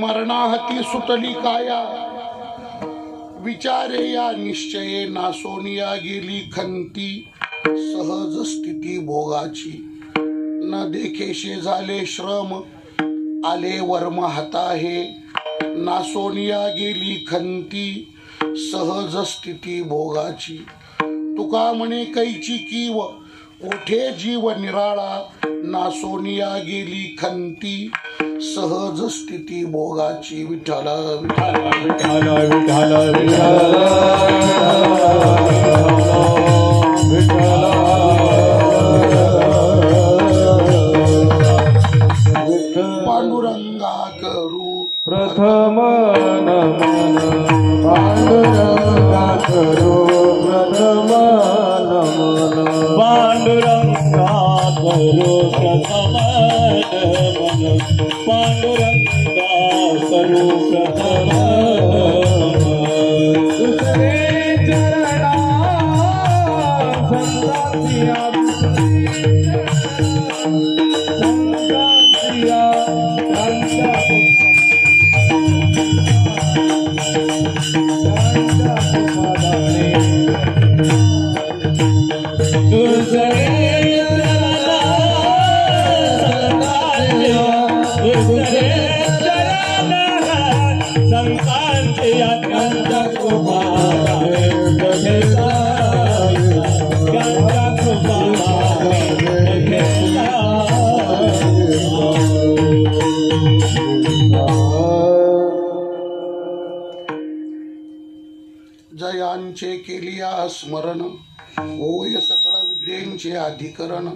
मरणाहती सुटली काया, विचारे या निश्चये नासोनिया गेली खंती, सहज स्थिती भोगाची न देखेशे झाले श्रम, आले वर्म हाता हे नासोनिया गेली खंती, सहज स्थिती भोगाची. तुका म्हणे कैची कीव कोठे जीव निराळा, नासोनिया गेली खंती, सहज स्थिती भोगाची. विठ्ठल विठ्ठल विठ्ठल विठ्ठल विठ्ठल पांडुरंगा करू प्रथम नमन, पांडुरंगा करू प्रथम नमन, पांडुरंगा करू प्रथम नमन, पांडुरंगा करू प्रथम नमन. दुसरे चरणा संतांतिया, संतांतिया जयांचे केलिया स्मरण, होय सकळ विद्येंचे अधिकरण.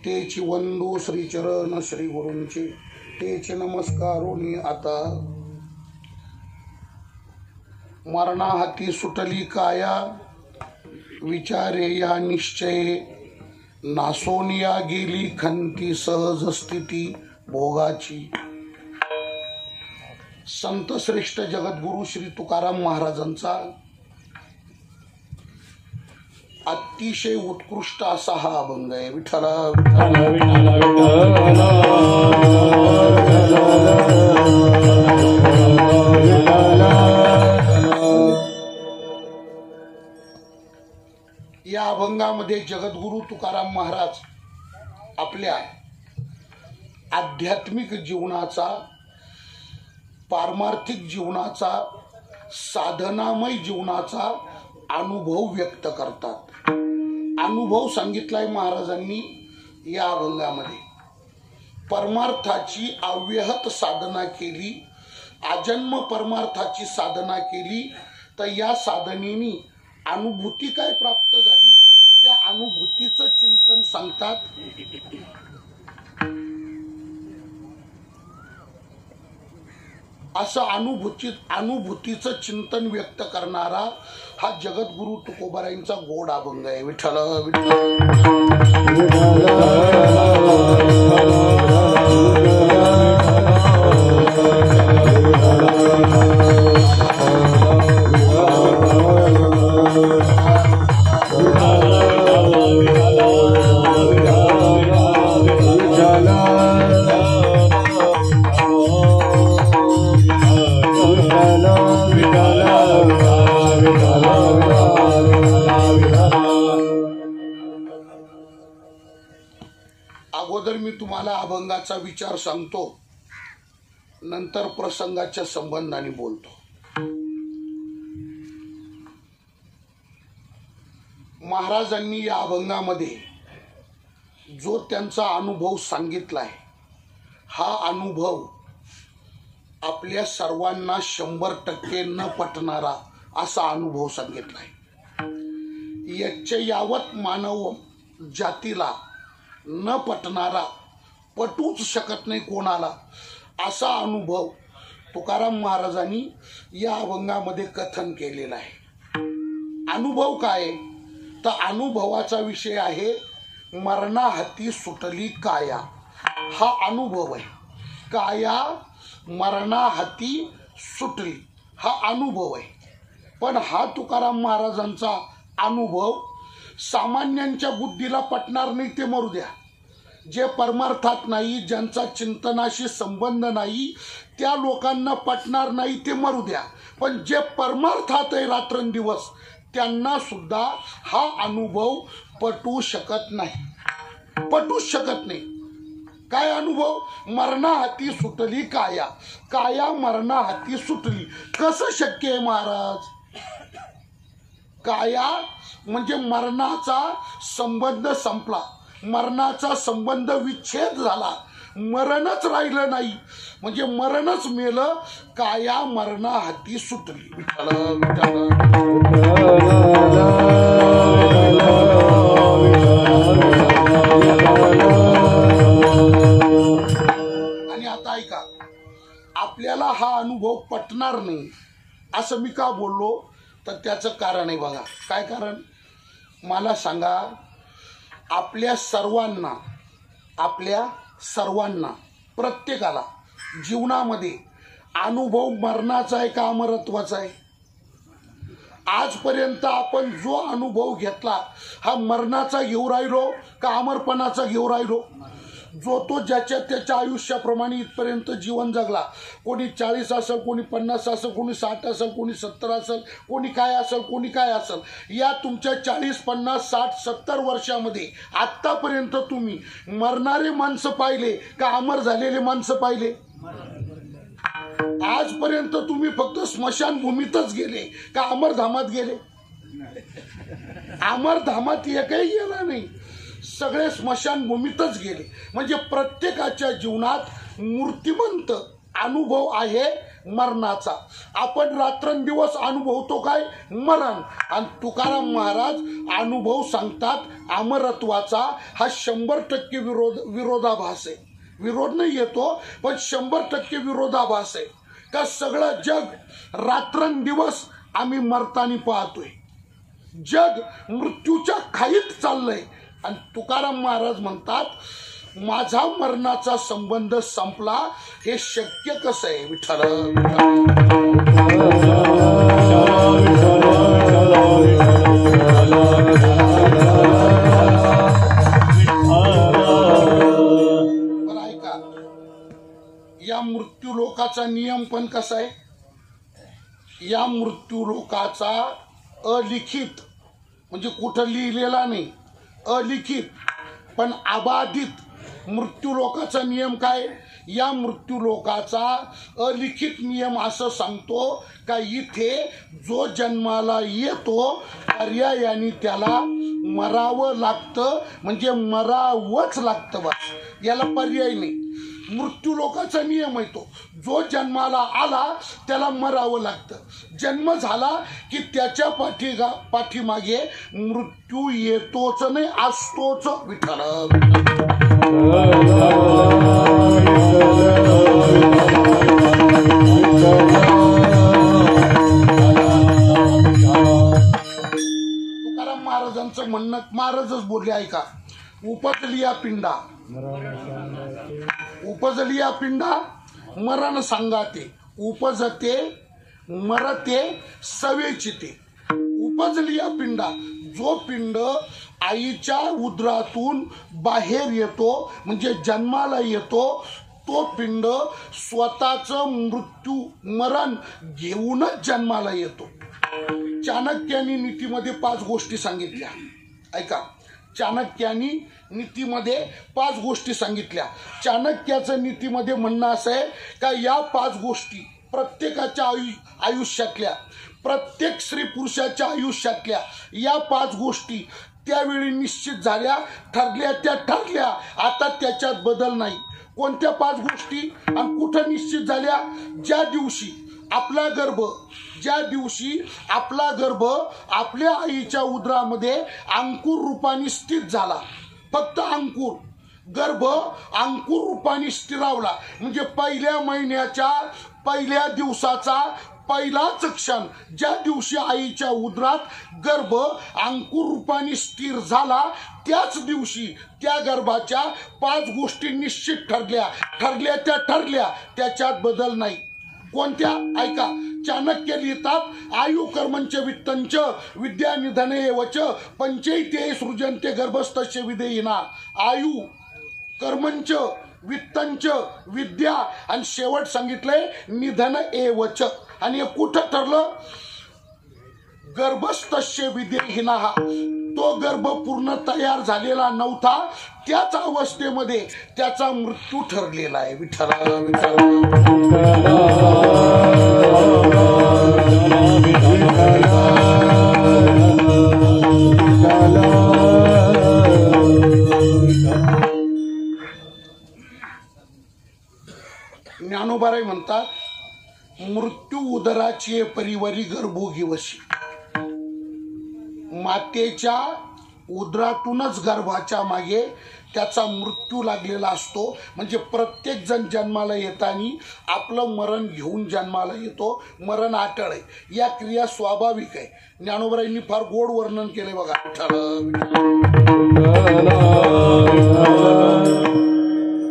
तेची वंदू श्रीचरण श्री गुरूंचे, तेचे नमस्कारोनी आता. मरणाहाती सुटली काया, विचारे या निश्चये नासोनिया गेली खंती, सहज स्थिती भोगाची. संत श्रेष्ठ जगद्गुरु श्री तुकाराम महाराजांचा अतिशय उत्कृष्ट असा हा अभंग आहे. विठ्ठल या अभंगामध्ये जगद्गुरु तुकाराम महाराज आपल्या आध्यात्मिक जीवनाचा, पारमार्थिक जीवनाचा, साधनामय जीवनाचा अनुभव व्यक्त करतात. अनुभव सांगितलाय महाराजांनी या अभंगामध्ये. परमार्थाची अव्याहत साधना केली, आजन्म परमार्थाची साधना केली, तर या साधनेनी अनुभूती काय प्राप्त झाली त्या अनुभूतीचं चिंतन सांगतात. असं अनुभूतीचं चिंतन व्यक्त करणारा हा जगद्गुरु तुकोबारायांचा गोड अभंग आहे. विठ्ठल अगोदर मी तुम्हाला अभंगाचा विचार सांगतो, नंतर प्रसंगाच्या संबंधाने बोलतो. महाराजांनी या अभंगामध्ये जो त्यांचा अनुभव सांगितलाय, हा अनुभव आपल्या सर्वांना 100% न पटणारा असा अनुभव सांगितलाय. यावत मानव जातीला न पटणारा, पटूच शकत नाही कोणाला असा अनुभव तुकाराम महाराजांनी या अभंगामध्ये कथन केलेला आहे. अनुभव काय, तर अनुभवाचा विषय आहे मरणाहाती सुटली काया. हा अनुभव आहे. काया मरणाहाती सुटली हा अनुभव आहे. पण हा तुकाराम महाराजांचा अनुभव सामान्यांच्या बुद्धीला पटणार नाही, ते मरू द्या. जे परमार्थात नाही, ज्यांचा चिंतनाशी संबंध नाही, त्या लोकांना पटणार नाही ते मरू द्या, पण जे परमार्थात आहे रात्रंदिवस त्यांना सुद्धा हा अनुभव पटू शकत नाही, पटूच शकत नाही. काय अनुभव? मरणा हाती सुटली काया, काया मरणा हाती सुटली. कसं शक्य आहे महाराज? काया म्हणजे मरणाचा संबंध संपला, मरणाचा संबंध विच्छेद झाला, मरणच राहिलं नाही, म्हणजे मरणच मेलं. काया मरणा हाती सुटली. विठ्ठल आणि आता ऐका, आपल्याला हा अनुभव पटणार नाही असं मी का बोललो तर त्याचं कारण आहे बघा. काय कारण? मला सांगा, आपल्या सर्वांना प्रत्येकाला जीवनामध्ये अनुभव मरणाचा आहे का अमरत्वाचा आहे? आजपर्यंत आपण जो अनुभव घेतला हा मरणाचा घेऊ राहिलो का अमरपणाचा घेऊ राहिलो? जो तो ज्याच्या त्याच्या आयुष्याप्रमाणे इथपर्यंत जीवन जगला, कोणी 40 असेल, कोणी 50 असेल, कोणी 60 असेल, कोणी 70 असेल, कोणी काय असेल, कोणी काय असेल, या तुमच्या 40, 50, 60, 70 वर्षामध्ये आत्तापर्यंत तुम्ही मरणारे माणसं पाहिले का अमर झालेले माणसं पाहिले? आजपर्यंत तुम्ही फक्त स्मशानभूमीतच गेले का अमरधामात गेले? अमरधामात एकही गेला नाही, सगळे स्मशानभूमीतच गेले. म्हणजे प्रत्येकाच्या जीवनात मूर्तिमंत अनुभव आहे मरणाचा. आपण रात्रंदिवस अनुभवतो काय? मरण. आणि तुकाराम महाराज अनुभव सांगतात अमरत्वाचा. हा 100% विरोधाभास आहे. विरोध नाही येतो, पण 100% विरोधाभास आहे. का सगळं जग रात्रंदिवस आम्ही मरतानी पाहतोय, जग मृत्यूच्या खाईत चाललंय. आणि तुकाराम महाराज म्हणतात माझा मरणाचा संबंध संपला. हे शक्य कसं आहे? विठ्ठल पण ऐका, या मृत्यू लोकाचा नियम पण कसा आहे? या मृत्यू लोकाचा अलिखित म्हणजे कुठं लिहिलेला नाही, अलिखित पण अबाधित मृत्यू लोकाचा नियम काय? या मृत्यू लोकाचा अलिखित नियम असं सांगतो का इथे जो जन्माला येतो पर्यायाने त्याला मरावं लागतं, म्हणजे मरावंच लागतं, बस, याला पर्याय नाही. मृत्यू लोकाचा नियम आहे तो, जो जन्माला आला त्याला मरावं लागतं. जन्म झाला की त्याच्या पाठीमागे मृत्यू येतोच नाही, असतोच. विठ्ठल तुकाराम महाराजांचं म्हणणं, महाराजच बोलले ऐका, उपजलिया पिंडा मरण सांगाते, उपजते मरते सवेचिते. उपजलिया पिंडा, जो पिंड आईच्या उदरातून बाहेर येतो म्हणजे जन्माला येतो, तो पिंड स्वतःचं मृत्यू मरण घेऊनच जन्माला येतो. चाणक्यांनी नीतीमध्ये 5 गोष्टी सांगितल्या. ऐका, चाणक्यांनी नीतीमध्ये 5 गोष्टी सांगितल्या. चाणक्याचं नीतीमध्ये म्हणणं असं आहे का या 5 गोष्टी प्रत्येकाच्या आयुष्यातल्या, प्रत्येक स्त्री पुरुषाच्या आयुष्यातल्या या 5 गोष्टी त्यावेळी निश्चित झाल्या, ठरल्या त्या ठरल्या, आता त्याच्यात बदल नाही. कोणत्या 5 गोष्टी आणि कुठं निश्चित झाल्या? ज्या दिवशी आपला गर्भ आपल्या आईच्या उदरामध्ये अंकुर रूपाने स्थित झाला, फक्त अंकुर, गर्भ अंकुर रूपाने स्थिरावला, म्हणजे पहिल्या महिन्याच्या पहिल्या दिवसाचा पहिलाच क्षण, ज्या दिवशी आईच्या उदरात गर्भ अंकुर रूपाने स्थिर झाला, त्याच दिवशी त्या गर्भाच्या 5 गोष्टी निश्चित ठरल्या त्या ठरल्या, त्याच्यात बदल नाही. कोणत्या? ऐका, चाणक्य लिहितात आयु कर्मंच वित्तंच विद्या निधने वच पंचैते सृजन्ते गर्भस्थस्य विधेयिना. आयु कर्मंच, वित्तंच, विद्या आणि शेवट सांगितलंय निधन एवच. आणि हे कुठं ठरलं? गर्भस्थस्य विदेहिनः. तो गर्भ पूर्ण तयार झालेला नव्हता, त्याच अवस्थेमध्ये त्याचा मृत्यू ठरलेला आहे. विठ्ठला ज्ञानोबाराय म्हणतात, मृत्यू उदराची परिवारी गर्भोगिवशी. मातेच्या उदरातूनच गर्भाच्या मागे त्याचा मृत्यू लागलेला असतो. म्हणजे प्रत्येक जण जन्माला येताना आपलं मरण घेऊन जन्माला येतो. मरण अटळ आहे. या क्रिया स्वाभाविक आहे. ज्ञानोबारायांनी फार गोड वर्णन केले बघा.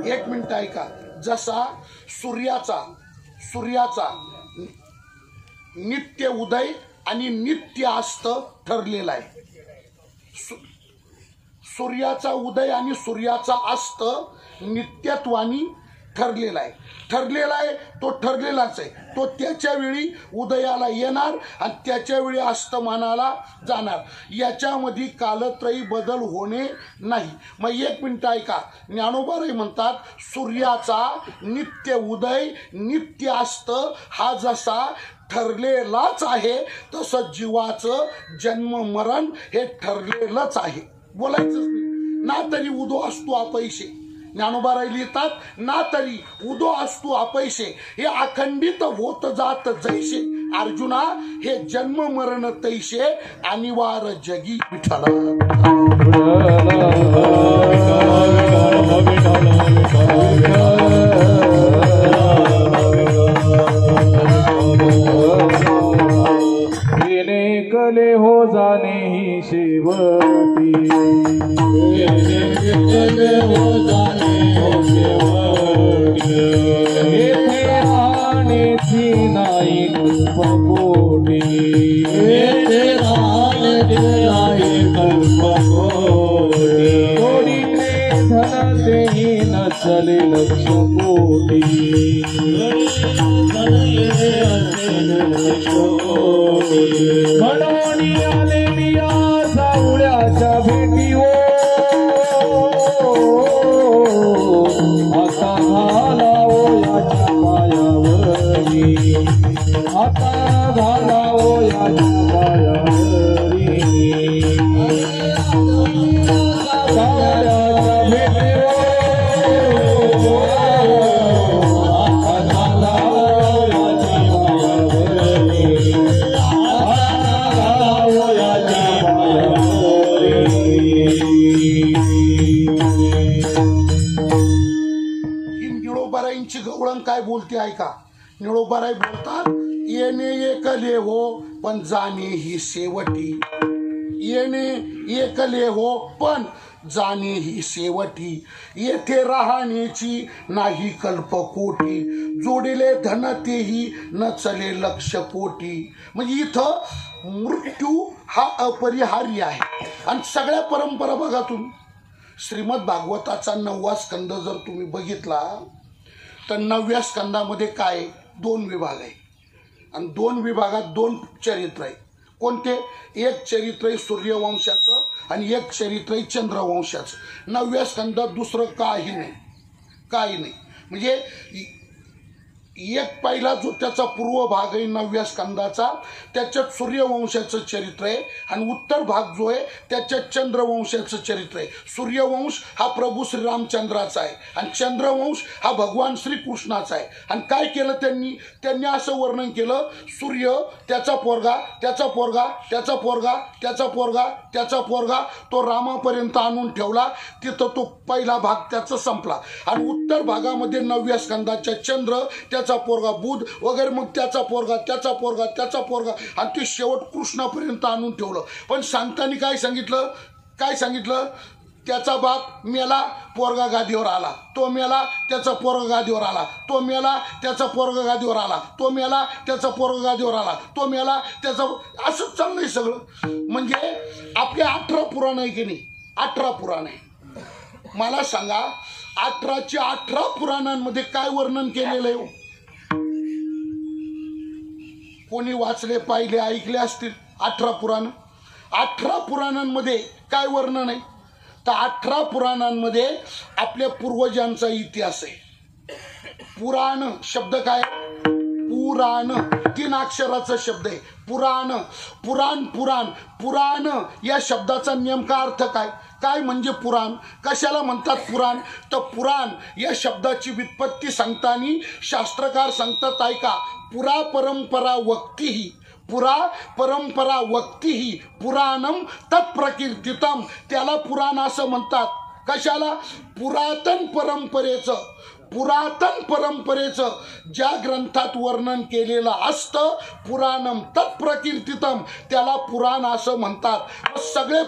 एक मिनिट ऐका. जसा सूर्याचा नित्य उदय आणि नित्य अस्त ठरलेला आहे. सूर्याचा उदय आणि सूर्याचा अस्त नित्यत्वानी ठरलेला आहे. तो ठरलेलाच आहे. तो त्याच्या वेळी उदयाला येणार आणि त्याच्या वेळी अस्तमानाला जाणार. याच्यामध्ये कालत्रयी बदल होणे नाही. मग एक मिनिट ऐका. ज्ञानोबाराय म्हणतात, सूर्याचा नित्य उदय नित्य अस्त हा जसा ठरलेलाच आहे, तसं जीवाचं जन्म मरण हे ठरलेलंच आहे. बोलायचंच नाही. ना तरी उदो असतो अपैसे. ज्ञानोबाराय लिहितात, ना तरी उदो असतो अपैसे. हे अखंडित होत जात जैसे. अर्जुना, हे जन्म मरण तैसे अनिवार्य जगी. विठ्ठला कले हो जाणे ही शेवटी. येथे राहण्याची नाही कल्पकोटी. जोडीने धन तेही न चले लक्ष कोटी. म्हणून आलेली सावळ्याच्या भेटी हो. आता झाला ओ याच्या पायावरी. आता झाला ओ याच्या पायावरी. सावळ्याच्या भेटी हो. आता झाला ओ याच्या पायावरी. निळोबारायांची गवळण काय बोलते ऐका. निळोबाराय बोलतात, येणे एकले हो पण जाणे ही शेवटी. येणे एकले हो पण जाणे ही शेवटी. येथे राहण्याची नाही कल्पकोटी. जोडिले धन तेही न चले लक्ष कोटी. म्हणजे इथं मृत्यू हा अपरिहार्य आहे. आणि सगळ्या परंपरा बघा तुम्ही. श्रीमद भागवताचा 9वा स्कंद जर तुम्ही बघितला तर 9व्या स्कंदामध्ये काय 2 विभाग आहे. आणि 2 विभागात 2 चरित्र आहे. कोणते? एक चरित्र आहे सूर्यवंशाचं आणि एक चरित्र आहे चंद्रवंशाचं. 9व्या स्कंदात दुसरं काही नाही. म्हणजे एक पहिला जो त्याचा पूर्व भाग आहे 9व्या स्कंदाचा, त्याच्यात सूर्यवंशाचं चरित्र आहे. आणि उत्तर भाग जो आहे त्याच्यात चंद्रवंशाचं चरित्र आहे. सूर्यवंश हा प्रभू श्रीरामचंद्राचा आहे आणि चंद्रवंश हा भगवान श्रीकृष्णाचा आहे. आणि काय केलं त्यांनी असं वर्णन केलं, सूर्य त्याचा पोरगा त्याचा पोरगा त्याचा पोरगा त्याचा पोरगा त्याचा पोरगा तो रामापर्यंत आणून ठेवला. तिथं तो पहिला भाग त्याचा संपला. आणि उत्तर भागामध्ये 9व्या स्कंदाच्या चंद्र त्याचा पोरगा बुध वगैरे, मग त्याचा पोरगा त्याचा पोरगा त्याचा पोरगा आणि ते शेवट कृष्णापर्यंत आणून ठेवलं. पण सांगताना काय सांगितलं त्याचा बाप मेला, पोरगा गादीवर आला. तो मेला, त्याचा पोरगा गादीवर आला. तो मेला, त्याचा पोरगा गादीवर आला. तो मेला, त्याचा पोरगा गादीवर आला. तो मेला, त्याचा, असंच चाललंय सगळं. म्हणजे आपले 18 पुराण आहे की नाही, 18 पुराण आहे. मला सांगा 18च्या 18 पुराणांमध्ये काय वर्णन केलेलं आहे? कोणी वाचले, पाहिले, ऐकले असतील 18 पुराण? 18 पुराणांमध्ये काय वर्णन आहे? तर 18 पुराणांमध्ये आपल्या पूर्वजांचा इतिहास आहे. पुराण शब्द काय? पुराण 3 अक्षराचा शब्द आहे. पुराण, पुराण, पुराण. पुराण या शब्दाचा नेमका अर्थ काय? काय म्हणजे पुराण? कशाला म्हणतात पुराण? तर पुराण या शब्दाची व्युत्पत्ती सांगताना शास्त्रकार सांगतात ऐका, पुरा परंपरा वक्तीही, पुरा परंपरा वक्तीही पुराणम तत्प्रकीर्तितम. त्याला पुराण असं म्हणतात. कशाला? पुरातन परंपरेचं ज्या ग्रंथात वर्णन केलेलं असतं पुराणम तत्प्रकीर्तितम, त्याला पुराण असं म्हणतात. सगळे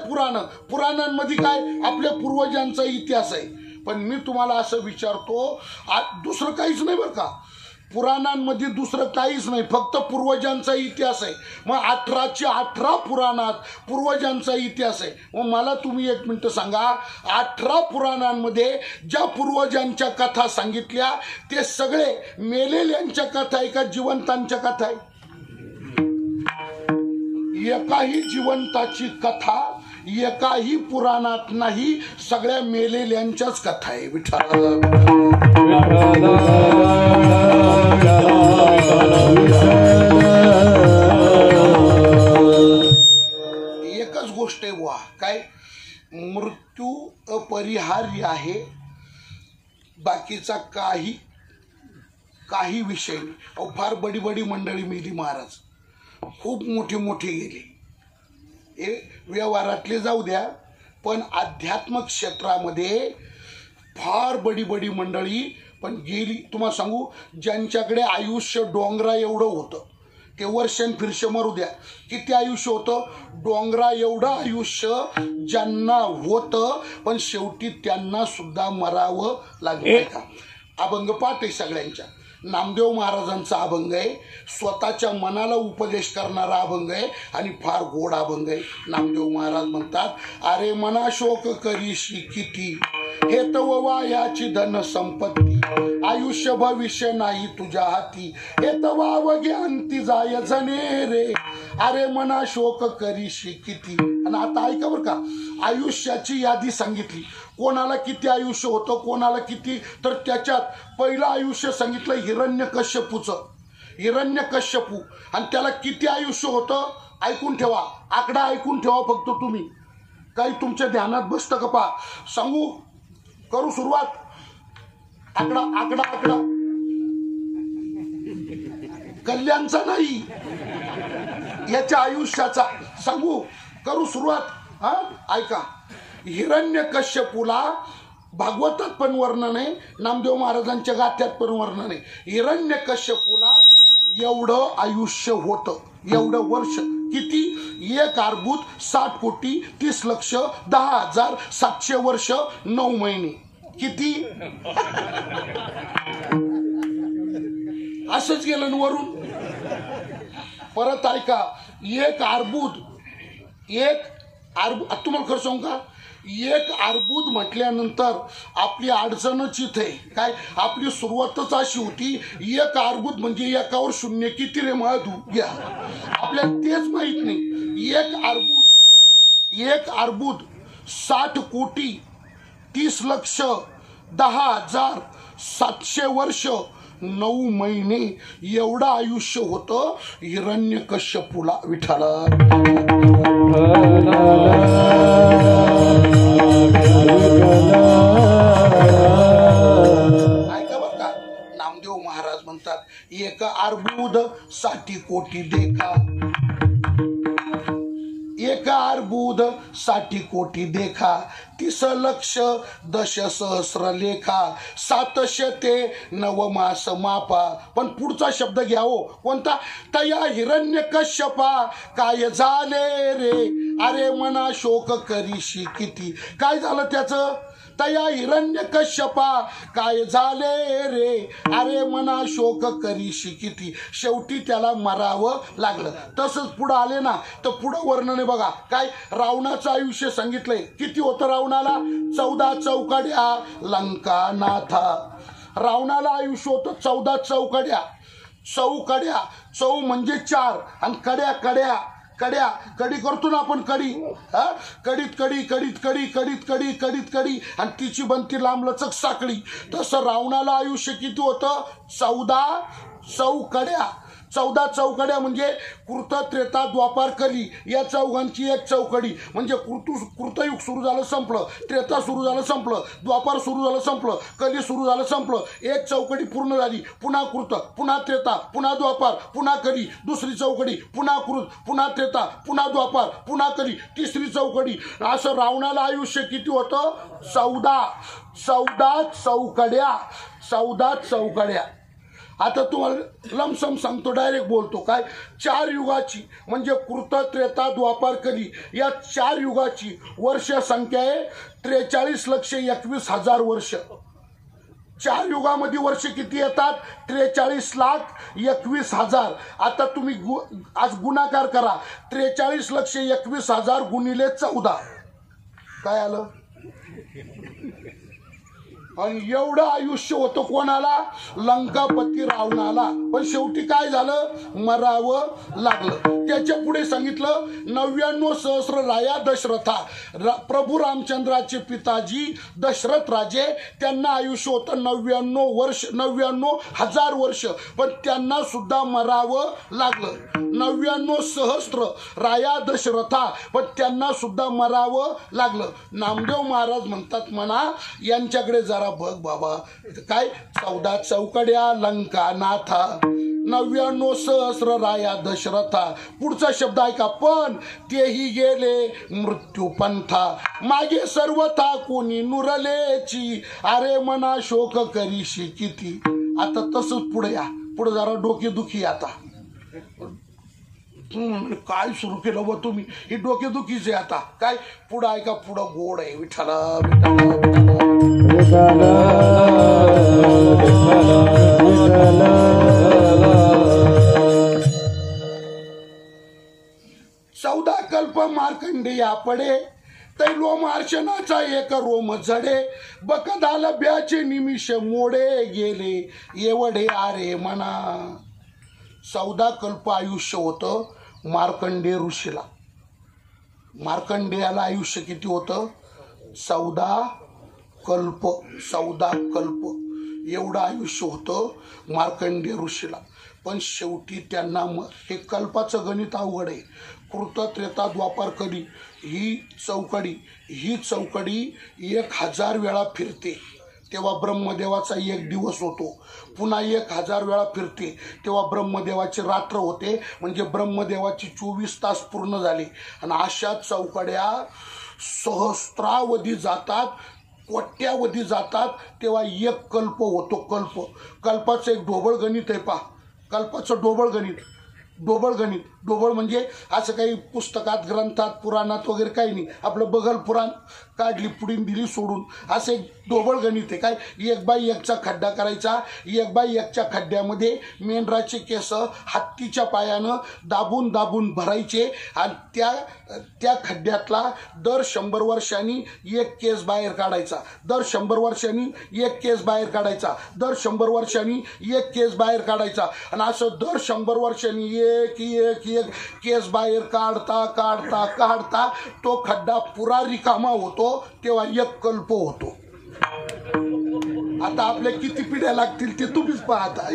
पुराणांमध्ये काय? आपल्या पूर्वजांचा इतिहास आहे. पण मी तुम्हाला असं विचारतो, दुसरं काहीच नाही बरं का पुराणांमध्ये, दुसरं काहीच नाही, फक्त पूर्वजांचा इतिहास आहे. मग 18च्या 18 पुराणात पूर्वजांचा इतिहास आहे. मग मला तुम्ही एक मिनिट सांगा, 18 पुराणांमध्ये ज्या पूर्वजांच्या कथा सांगितल्या ते सगळे मेलेल्यांच्या कथा आहे का जिवंतांच्या कथा आहे? एकाही जिवंताची कथा एकाही पुराणात नाही, सगळ्या मेलेल्यांच्याच कथा आहे. एकच गोष्ट आहे वा, काय? मृत्यू अपरिहार्य आहे, बाकीचा काही विषय नाही. फार बडी बडी मंडळी मेली महाराज, खूप मोठी गेली. हे व्यवहारातले जाऊ द्या, पण आध्यात्मिक क्षेत्रामध्ये फार बडी मंडळी पण गेली. तुम्हाला सांगू, ज्यांच्याकडे आयुष्य डोंगरा एवढं होतं ते वर्षन फिरशे मरू द्या. किती आयुष्य होतं? डोंगरा एवढं आयुष्य ज्यांना होतं, पण शेवटी त्यांना सुद्धा मरावं लागलं का? अभंग पाठ आहे सगळ्यांच्या. नामदेव महाराजांचा अभंग आहे, स्वतःच्या मनाला उपदेश करणारा अभंग आहे आणि फार गोड अभंग आहे. नामदेव महाराज म्हणतात, अरे मना शोक करीशी किती, हे तव वायाची धन संपत्ती, आयुष्य भविष्य नाही तुझ्या हाती, हे तव अवघे अंती जाय जने रे, अरे मना शोक करीशी किती. आणि आता ऐका बरं का, आयुष्याची यादी सांगितली, कोणाला किती आयुष्य होतं, कोणाला किती. तर त्याच्यात पहिलं आयुष्य सांगितलं हिरण्यकश्यपू, आणि त्याला किती आयुष्य होतं ऐकून ठेवा, आकडा ऐकून ठेवा फक्त तुम्ही, काही तुमच्या ध्यानात बसतं का पहा. सांगू, करू सुरुवात. आकडा आकडा आकडा कल्याणचा नाही, याच्या आयुष्याचा सांगू. करू सुरुवात. हा ऐका, हिरण्यकश्यपूला भागवतात पण वर्णन आहे, नामदेव महाराजांच्या गाथ्यात पण वर्णन आहे. हिरण्यकश्यपूला एवढं आयुष्य होतं, एवढं वर्ष. किती? 1,60,30,30,10,700 वर्ष 9 महिने. किती? असंच गेलं वरून. परत ऐका, 1 अर्बुद तुम्हाला खरं सांगू का, 1 अर्बुद म्हटल्यानंतर आपली अडचणच इथे काय, आपली सुरुवातच अशी होती. 1 अर्बुद म्हणजे एकावर शून्य किती रे माधू घ्या, आपल्याला तेच माहित नाही. 1 अर्बुद 60,30,10,700 वर्ष 9 महिने एवढं आयुष्य होतं हिरण्यकश्यपूला. विठाला ऐका बरं का, नामदेव महाराज म्हणतात, 1 अर्बुद 60 कोटी देखा, 1 अर्बुद 60 कोटी देखा, 30 लक्ष 10 सहस्र लेखा, 709 मास मापा. पण पुढचा शब्द घ्या हो, कोणता? तया हिरण्यकश्यपा काय झाले रे, अरे मना शोक करीशी किती. काय झालं त्याचं? तया हिरण्यकश्यपा काय झाले रे, अरे मना शोक करीशी किती. शेवटी त्याला मरावं लागलं. तसंच पुढं आले ना तर पुढं वर्णन बघा काय, रावणाचं आयुष्य सांगितलंय. किती होतं रावणाला? 14 चौकड्या लंका नाथा. रावणाला आयुष्य होतं 14 चौकड्या. चौकड्या, चौ म्हणजे 4 आणि कड्या कड्या कड्या, कडी करतो ना आपण कडी, कडीत कडी कडीत कडी कडीत कडी कडीत कडी आणि तिची बनती लांबलचक साखळी. तसं रावणाला आयुष्य किती होतं? 14 चौकड्या. 14 चौकड्या म्हणजे कृत त्रेता द्वापार कली या चौघांची एक चौकडी. म्हणजे कृतयुग सुरू झालं संपलं, त्रेता सुरू झालं संपलं, द्वापार सुरू झालं संपलं, कली सुरू झालं संपलं. एक चौकडी पूर्ण झाली. पुन्हा कृत, पुन्हा त्रेता, पुन्हा द्वापार, पुन्हा कली. दुसरी चौकडी, पुन्हा कृत, पुन्हा त्रेता, पुन्हा द्वापार, पुन्हा कली. तिसरी चौकडी. असं रावणाला आयुष्य किती होतं? 14 चौकड्या. 14 चौकड्या. आता तुम्हाला लमसम सांगतो, डायरेक्ट बोलतो काय. 4 युगाची म्हणजे कृत त्रेता द्वापार कली या 4 युगाची वर्ष संख्या आहे 43,21,000 वर्ष. 4 युगामध्ये वर्ष किती येतात? 43,21,000. आता तुम्ही आज गुणाकार करा. 43,21,000 गुणिले 14 काय आलं? आणि एवढं आयुष्य होतं कोणाला? लंकापती रावणाला. पण शेवटी काय झालं? मरावं लागलं. त्याच्या पुढे सांगितलं 99 सहस्र राया दशरथा. प्रभू रामचंद्राचे पिताजी दशरथ राजे, त्यांना आयुष्य होतं 99,000 वर्ष. पण त्यांना सुद्धा मरावं लागलं. 99 सहस्त्र राया दशरथा, पण त्यांना सुद्धा मरावं लागलं. नामदेव महाराज म्हणतात म्हणा यांच्याकडे जरा बघ बाबा काय. 14 चौकड्या लंका नाथा, 99 सहस्र राया दशरथा. पुढचा शब्द ऐका. पण तेही गेले मृत्यू पंथा, मागे सर्वथा कोणी नुरलेची, अरे मना शोक करीशी किती. आता तसंच पुढे या. पुढे जरा डोकेदुखी. आता काय सुरू केलं व तुम्ही? ही डोकेदुखीच आहे आता काय. पुढं ऐका. पुढं गोड आहे. विठ्ठला विठ्ठला विठ्ठला. 14 कल्प मार्कंडेया पडे, तैलोमार्चनाचा एक रोम झडे, बकदाल ब्याचे निमिष मोडे गेले, एवढे आरे मना. 14 कल्प आयुष्य होतं मार्कंडेय ऋषीला. मार्कंडेयाला आयुष्य किती होतं? 14 कल्प. 14 कल्प एवढं आयुष्य होतं मार्कंडेय ऋषीला. पण शेवटी त्यांना हे कल्पाचं गणित अवघड आहे. कृत त्रेता द्वापार कली ही चौकडी 1000 वेळा फिरते, तेव्हा ब्रह्मदेवाचा 1 दिवस होतो. पुन्हा 1000 वेळा फिरते तेव्हा ब्रह्मदेवाची रात्र होते. म्हणजे ब्रह्मदेवाची 24 तास पूर्ण झाले. आणि अशा चौकड्या सहस्त्रावधी जातात, कोट्यावधी जातात, तेव्हा 1 कल्प होतो. कल्पाचं एक ढोबळ गणित आहे पहा. कल्पाचं ढोबळ गणित. ढोबळ म्हणजे असं काही पुस्तकात, ग्रंथात, पुराणात वगैरे काही नाही. आपलं बगल पुराण काढली, पुढील दिली सोडून. असं एक ढोबळ गणित आहे काय. 1x1चा खड्डा करायचा. 1x1च्या खड्ड्यामध्ये मेंढराचे केस हत्तीच्या पायानं दाबून दाबून भरायचे. आणि त्या खड्ड्यातला दर 100 वर्षांनी 1 केस बाहेर काढायचा. दर 100 वर्षांनी 1 केस बाहेर काढायचा. दर 100 वर्षांनी 1 केस बाहेर काढायचा. आणि असं दर 100 वर्षांनी एक केस बाहेर काढता काढता काढता तो खड्डा पुरा रिकामा होतो. तेव्हा 1 कल्प होतो. आता आपल्या किती पिढ्या लागतील ते तुम्हीच पाहता.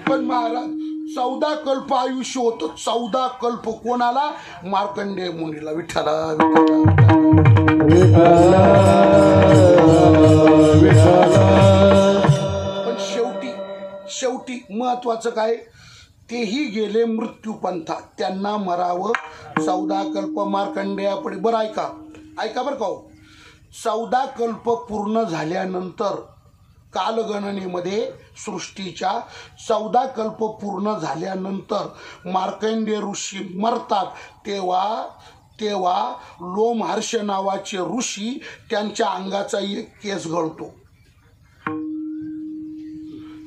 पण महाराज 14 कल्प आयुष्य होतं. 14 कल्प कोणाला? मार्कंडेय मुनीला. विठ्ठला पण शेवटी महत्वाचं काय? तेही गेले मृत्यूपंथा, त्यांना मरावं. 14 कल्प मार्कंडेयापुढे. बरं ऐका बरं का. 14 कल्प पूर्ण झाल्यानंतर कालगणनेमध्ये सृष्टीच्या 14 कल्प पूर्ण झाल्यानंतर मार्कंडेय ऋषी मरतात. तेव्हा तेव्हा लोमहर्ष नावाचे ऋषी त्यांच्या अंगाचा एक केस गळतो.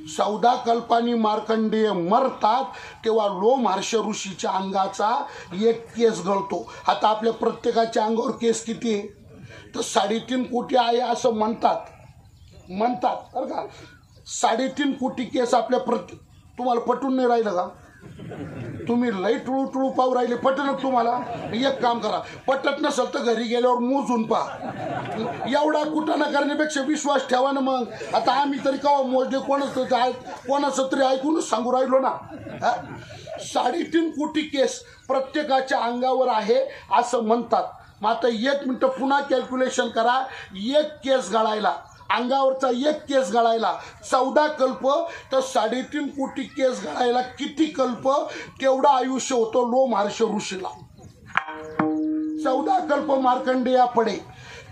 14 कल्पांनी मार्कंडेय मरतात तेव्हा लोमहर्ष ऋषीच्या अंगाचा एक केस गळतो. आता आपल्या प्रत्येकाच्या अंगावर केस किती आहे तर 3.5 कोटी आहे असं म्हणतात बरं का. 3.5 कोटी केस आपल्या तुम्हाला पटून नाही राहिलं का? तुम्ही लई टुळू पाहू राहिले. पटत तुम्हाला? एक काम करा, पटत नसेल तर घरी गेल्यावर मोजून पहा. एवढा कुटाणा करण्यापेक्षा विश्वास ठेवा ना. मग आता आम्ही तरी केव्हा मोजले? कोणाचं तरी ऐकूनच सांगू राहिलो ना. 3.5 कोटी केस प्रत्येकाच्या अंगावर आहे असं म्हणतात. मग आता 1 मिनिट पुन्हा कॅल्क्युलेशन करा. एक केस गळायला, अंगावरचा एक केस गळायला 14 कल्प, तर 3.5 कोटी केस गळायला किती कल्प? तेवढं आयुष्य होतं लोमहर्ष ऋषीला. 14 कल्प मार्कंडेया पडे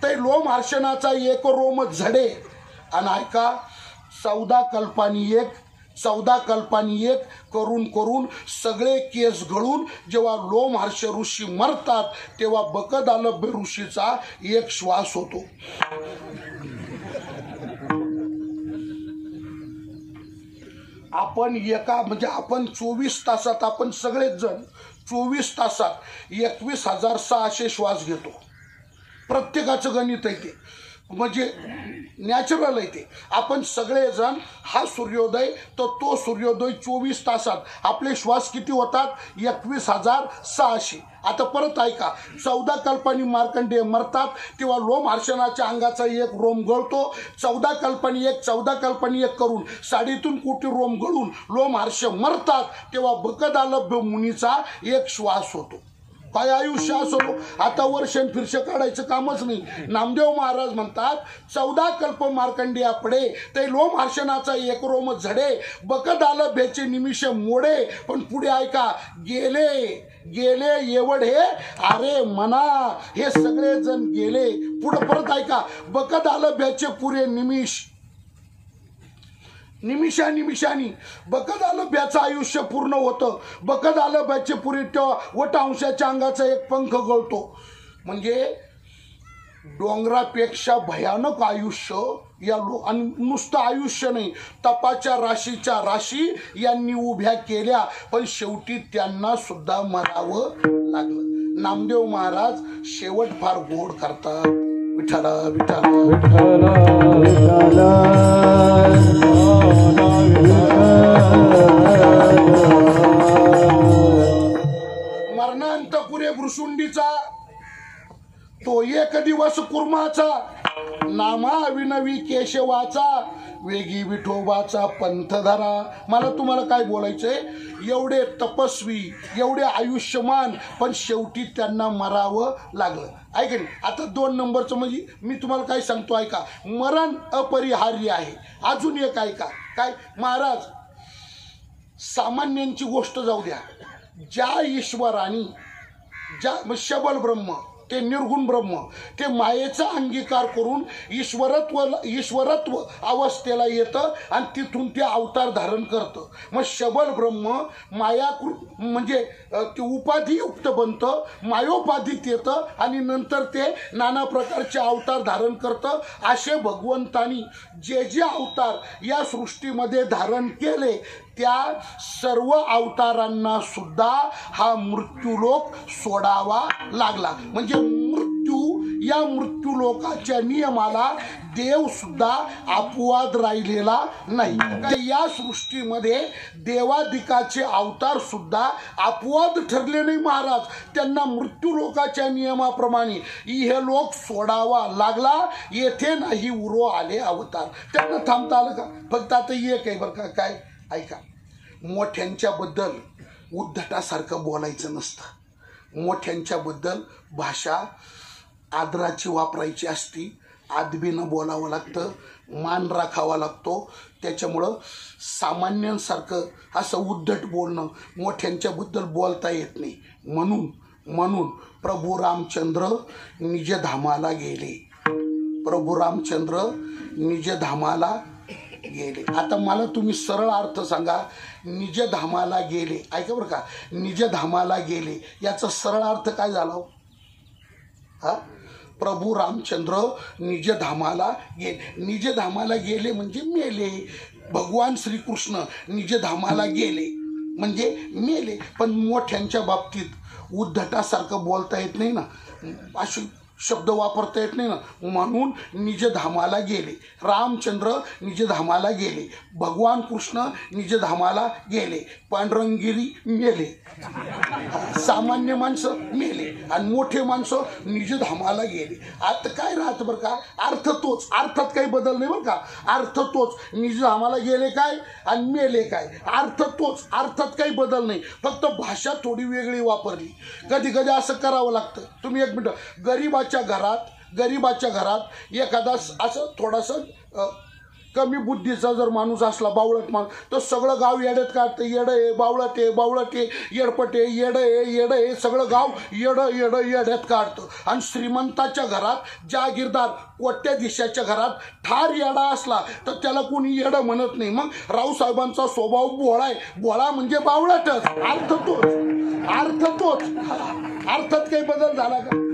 तर लोमहर्षणाचा एक रोम झडे. आणि ऐका, 14 कल्पांनी एक करून सगळे केस गळून जेव्हा लोमहर्ष ऋषी मरतात तेव्हा बकदालभ्य ऋषीचा एक श्वास होतो. आपण आपण 24 तासात आपण सगळेच जण 24 तासात 21,600 श्वास घेतो. प्रत्येकाचं गणित आहे ते, म्हणजे नॅचरल आहे ते. आपण सगळेजण हा सूर्योदय तर तो सूर्योदय 24 तासात आपले श्वास किती होतात? 21,600. आता परत ऐका, 14 कल्पांनी मार्कंडेय मरतात तेव्हा लोमहर्षणाच्या अंगाचा एक रोम गळतो. 14 कल्पांनी एक करून 3.5 कोटी रोम गळून लोमहर्ष मरतात तेव्हा बकदालभ्य मुनीचा एक श्वास होतो. काय आयुष्य असो. आता वर्षण फिरश काढायचं कामच नाही. नामदेव महाराज म्हणतात 14 कल्प मार्कंडेया पडे ते लोमहर्षणाचा एक रोम झडे, बकदालभ्याचे निमिष मोडे. पण पुढे ऐका, गेले एवढे अरे मना, हे सगळे जण गेले. पुढे परत ऐका, बकदालभ्याचे पुरे निमिषानी बकदालभ्याचं आयुष्य पूर्ण होतं. बकदालभ्याचे पुरी वटअंशाच्या अंगाचा एक पंख गळतो. म्हणजे डोंगरापेक्षा भयानक आयुष्य या आणि नुसतं आयुष्य नाही, तपाच्या राशी यांनी उभ्या केल्या, पण शेवटी त्यांना सुद्धा मरावं लागलं. नामदेव महाराज शेवट फार गोड करतात. विठ्ठला विठ्ठला विठ्ठला विठ्ठला मरणांत पुरे भृशुंडीचा तो एक दिवस कुर्माचा, नामा विनवी केशवाचा, वेगी विठोबाचा पंथ धरा. मला तुम्हाला काय बोलायचंय, एवढे तपस्वी, एवढे आयुष्यमान, पण शेवटी त्यांना मरावं लागलं. ऐका नाही. आता 2 नंबरचं म्हणजे मी तुम्हाला काय सांगतो ऐका, मरण अपरिहार्य आहे. अजून एक ऐका, काय महाराज, सामान्यांची गोष्ट जाऊ द्या, ज्या ईश्वराने शबल ब्रह्म ते निर्गुण ब्रह्म ते मायेचा अंगीकार करून ईश्वरत्व अवस्थेला येतं आणि तिथून ते अवतार धारण करतं. मग शबल ब्रह्म मायाकृत म्हणजे ते उपाधियुक्त बनतं, मायोपाधीत येतं आणि नंतर ते नाना प्रकारचे अवतार धारण करतं. असे भगवंतानी जे अवतार या सृष्टीमध्ये धारण केले त्या सर्व अवतारांना सुद्धा हा मृत्यूलोक सोडावा लागला. म्हणजे या मृत्यूलोकाच्या नियमाला देव सुद्धा अपवाद राहिलेला नाही. या सृष्टीमध्ये देवादिकाचे अवतार सुद्धा अपवाद ठरले नाही महाराज. त्यांना मृत्यूलोकाच्या नियमाप्रमाणे हे लोक सोडावा लागला. येथे नाही उरो आले अवतार. त्यांना थांबता आलं का? फक्त आता एक आहे बरं का, काय ऐका, मोठ्यांच्याबद्दल उद्धटासारखं बोलायचं नसतं. मोठ्यांच्याबद्दल भाषा आदराची वापरायची असती, आदबीनं बोलावं लागतं, मान राखावा लागतो. त्याच्यामुळं सामान्यांसारखं असं उद्धट बोलणं मोठ्यांच्याबद्दल बोलता येत नाही. म्हणून प्रभू रामचंद्र निजधामाला गेले. प्रभू रामचंद्र निजधामाला गेले. आता मला तुम्ही सरळ अर्थ सांगा, निजधामाला गेले. ऐका बरं का, निजधामाला गेले याचा सरळ अर्थ काय झाला? हा प्रभू रामचंद्र निजधामाला गेले. निजधामाला गेले म्हणजे मेले. भगवान श्रीकृष्ण निजधामाला गेले म्हणजे मेले. पण मोठ्यांच्या बाबतीत उद्धटासारखं बोलता येत नाही ना, अशी शब्द वापरता येत नाही ना, म्हणून निजधामाला गेले. रामचंद्र निजधामाला गेले, भगवान कृष्ण निजधामाला गेले, पांडुरंगिरी मेले, सामान्य माणसं मेले आणि मोठे माणसं निजधामाला गेले. आता काय राहतं बरं का, अर्थ तोच, अर्थात काही बदल नाही बरं का, अर्थ तोच. निजधामाला गेले काय आणि मेले काय, अर्थ तोच, अर्थात काही बदल नाही, फक्त भाषा थोडी वेगळी वापरली. कधी कधी असं करावं लागतं. तुम्ही एक मिनटं, गरीबाच्या घरात एखादा असं थोडासा कमी बुद्धीचा जर माणूस असला, बावळट माणूस, तर सगळं गाव येड्यात काढतं. येडं आहे, बावळट आहे, बावळट आहे, येडपट आहे, येडं आहे, सगळं गाव येड्यात काढतं. आणि श्रीमंताच्या घरात, जागीरदार कोट्याधीशाच्या घरात ठार येडा असला तर त्याला कोणी येडं म्हणत नाही. मग रावसाहेबांचा स्वभाव बोळा आहे, बोळा म्हणजे बावळटच. अर्थ तोच. अर्थात काही बदल झाला का?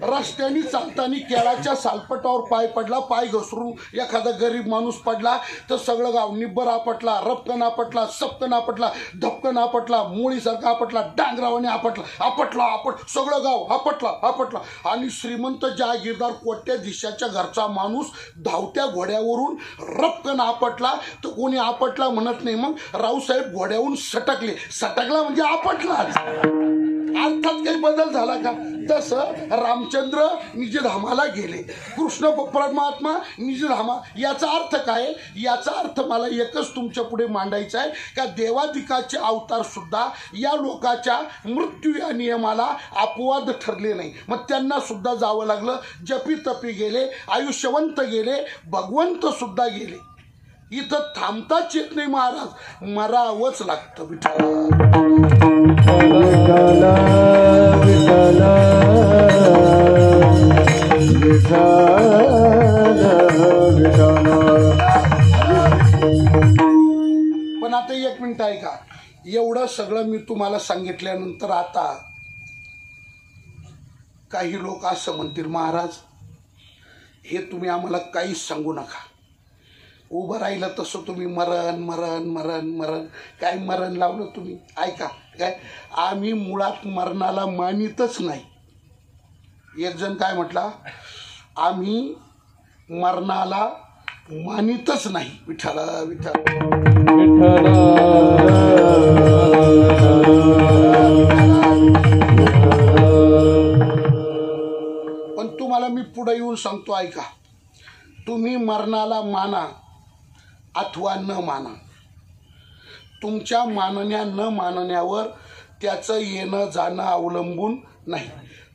रस्त्याने चालताना केळाच्या सालपटावर पाय पडला, पाय घसरून एखादा गरीब माणूस पडला तर सगळं गाव निब्बर आपटला, रपकन आपटला, सपकन आपटला, धपकन आपटला, मुळीसारखा आपटला, डांगरावाने आपटला, सगळं गाव आपटला. आणि श्रीमंत जागीरदार कोट्याधीशाच्या घरचा माणूस धावत्या घोड्यावरून रपकन आपटला तर कोणी आपटला म्हणत नाही. मग रावसाहेब घोड्यावरून सटकला म्हणजे आपटलाच. अर्थात काही बदल झाला का? तसं रामचंद्र निजधामाला गेले, कृष्ण परमात्मा निजधामा. याचा अर्थ काय? याचा अर्थ मला एकच तुमच्या पुढे मांडायचा आहे का देवादिकाचे अवतार सुद्धा या लोकाच्या मृत्यू या नियमाला अपवाद ठरले नाही. मग त्यांना सुद्धा जावं लागलं. जपी तपी गेले, आयुष्यवंत गेले, भगवंत सुद्धा गेले. इथं थांबताच येत नाही महाराज, मरावंच लागतं. पण आता एक मिनिट आहे का, एवढं सगळं मी तुम्हाला सांगितल्यानंतर आता काही लोक असं म्हणतील, महाराज हे तुम्ही आम्हाला काहीच सांगू नका, उभं राहिलं तसं तुम्ही मरण काय मरण लावलं तुम्ही. ऐका काय, आम्ही मुळात मरणाला मानितच नाही. एक जण काय म्हटला, आम्ही मरणाला मानितच नाही. विठ्ठल पण तुम्हाला मी पुढे येऊन सांगतो, ऐका, तुम्ही मरणाला माना अथवा न माना, तुमच्या मानण्या न मानण्यावर त्याचं येणं जाणं अवलंबून नाही.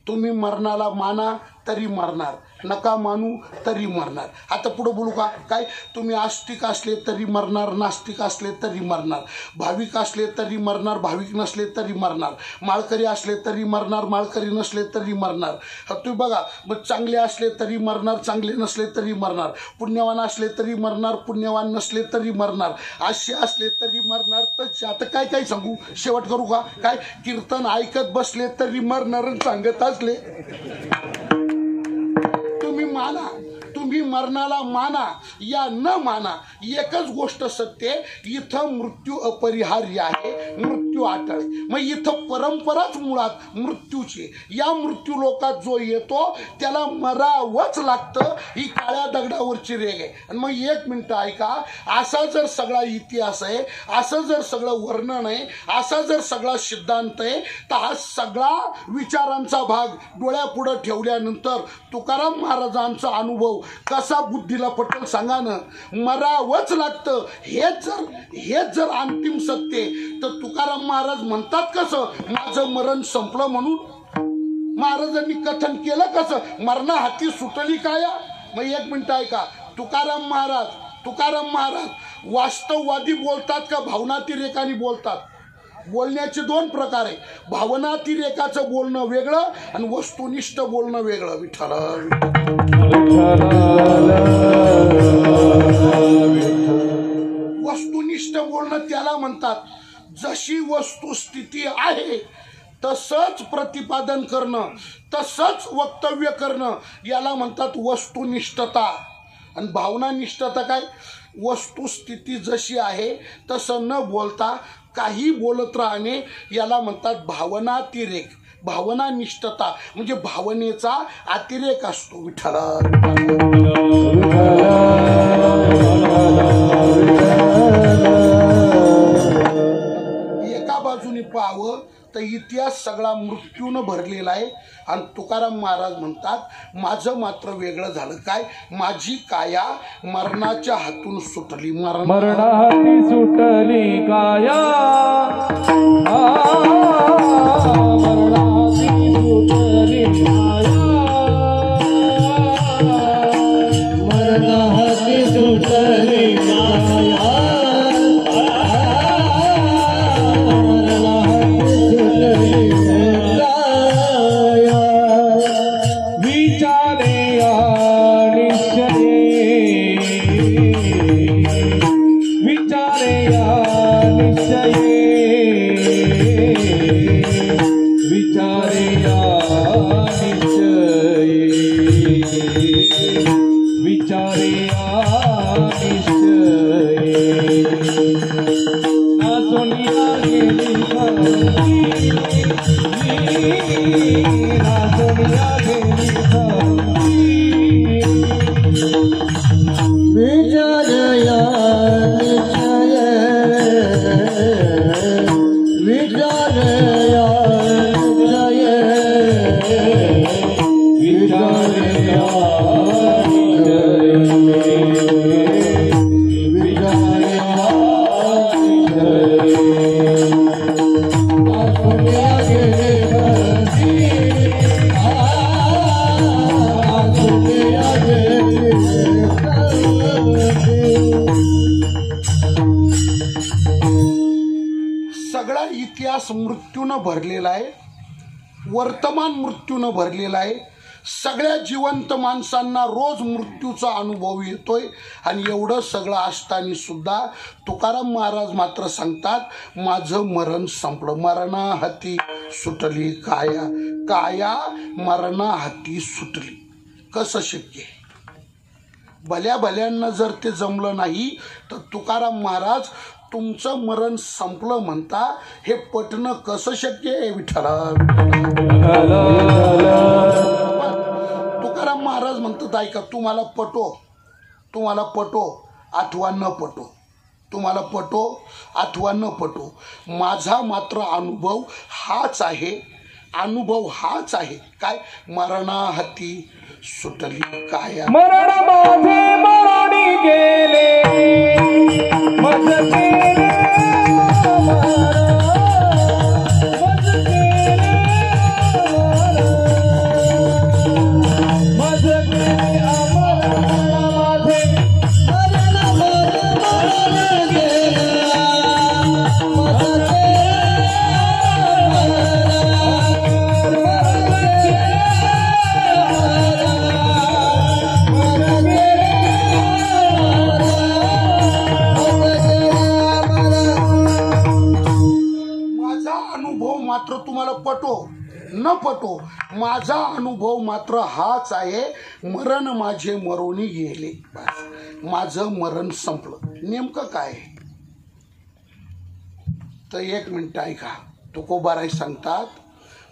तुम्ही मरणाला माना तरी मरणार, नका मानू तरी मरणार. आता पुढे बोलू का काय, तुम्ही आस्तिक असले तरी मरणार, नास्तिक असले तरी मरणार, भाविक असले तरी मरणार, भाविक नसले तरी मरणार, माळकरी असले तरी मरणार, माळकरी नसले तरी मरणार. तुम्ही बघा, मग चांगले असले तरी मरणार, चांगले नसले तरी मरणार, पुण्यवान असले तरी मरणार, पुण्यवान नसले तरी मरणार, असे असले तरी मरणार. तर आता काय काय सांगू, शेवट करू का काय, कीर्तन ऐकत बसले तरी मरणार, सांगत असले. तुम्ही मरणाला माना या न माना, एकच गोष्ट सत्य, इथं मृत्यू अपरिहार्य आहे, मृत्यू अटळ. मग इथं परंपराच मुळात मृत्यूची. या मृत्यू लोकात जो येतो त्याला मरावंच लागतं. ही काळ्या दगडावरची रेग आहे. आणि मग एक मिनिट ऐका, असा जर सगळा इतिहास आहे, असं जर सगळं वर्णन आहे, असा जर सगळा सिद्धांत आहे, तर हा सगळा विचारांचा भाग डोळ्यापुढं ठेवल्यानंतर तुकाराम महाराजांचा अनुभव कसा बुद्धीला पटेल सांगा ना. मरावंच लागतं. हेच जर अंतिम सत्य, तर तुकाराम महाराज म्हणतात कसं, माझं मरण संपलं म्हणून. महाराजांनी कथन केलं कसं, मरणा हाती सुटली काया. मग एक मिनिट ऐका, तुकाराम महाराज वास्तववादी बोलतात का भावनातिरेकाने बोलतात? बोलण्याचे दोन प्रकार आहे, भावनातिरेकाचं बोलणं वेगळं आणि वस्तुनिष्ठ बोलणं वेगळं. विठ्ठल वस्तुनिष्ठ बोलणं त्याला म्हणतात, जशी वस्तुस्थिती आहे तसंच प्रतिपादन करणं, तसंच वक्तव्य करणं याला म्हणतात वस्तुनिष्ठता. आणि भावनानिष्ठता काय? वस्तुस्थिती जशी आहे तसं न बोलता काही बोलत राहणे याला म्हणतात भावनातिरेक. भावनानिष्ठता म्हणजे भावनेचा अतिरेक असतो. विठ्ठल एका बाजूने पाहावं तर इतिहास सगळा मृत्यूनं भरलेला आहे. आणि तुकाराम महाराज म्हणतात माझं मात्र वेगळं झालं. काय? माझी काया मरणाच्या हातून सुटली. मरणाहाती सुटली काया, मरणाहाती सुटली काया, मरणाहाती सुटली काया, इतिहास मृत्यूनं भरलेला आहे. वर्तमान मृत्यूनं भरलेला आहे. सगळ्या जिवंत माणसांना रोज मृत्यूचा अनुभव येतोय. आणि एवढं सगळं असताना सुद्धा तुकाराम महाराज मात्र सांगतात माझं मरण संपलं. मरणाहाती सुटली काया, काया मरणाहाती सुटली. कसं शक्य आहे? भल्या भल्यांना जर ते जमलं नाही तर तुकाराम महाराज तुमचं मरण संपलं म्हणता हे पटणं कसं शक्य आहे? विठ्ठला तुकाराम महाराज म्हणतात ऐका, तुम्हाला पटो, तुम्हाला पटो अथवा न पटो, तुम्हाला पटो अथवा न पटो, माझा मात्र अनुभव हाच आहे. अनुभव हाच आहे. काय? मरणाहाती सुटली काया, मरण माझे मरणी गेले, मज गेले मात्र तुम्हाला पटो न पटो, माझा अनुभव मात्र हाच आहे. मरण माझे मरोनी गेले, माझं मरण संपलं. नेमकं काय? तर एक मिनिट ऐका. तुकोबाराय सांगतात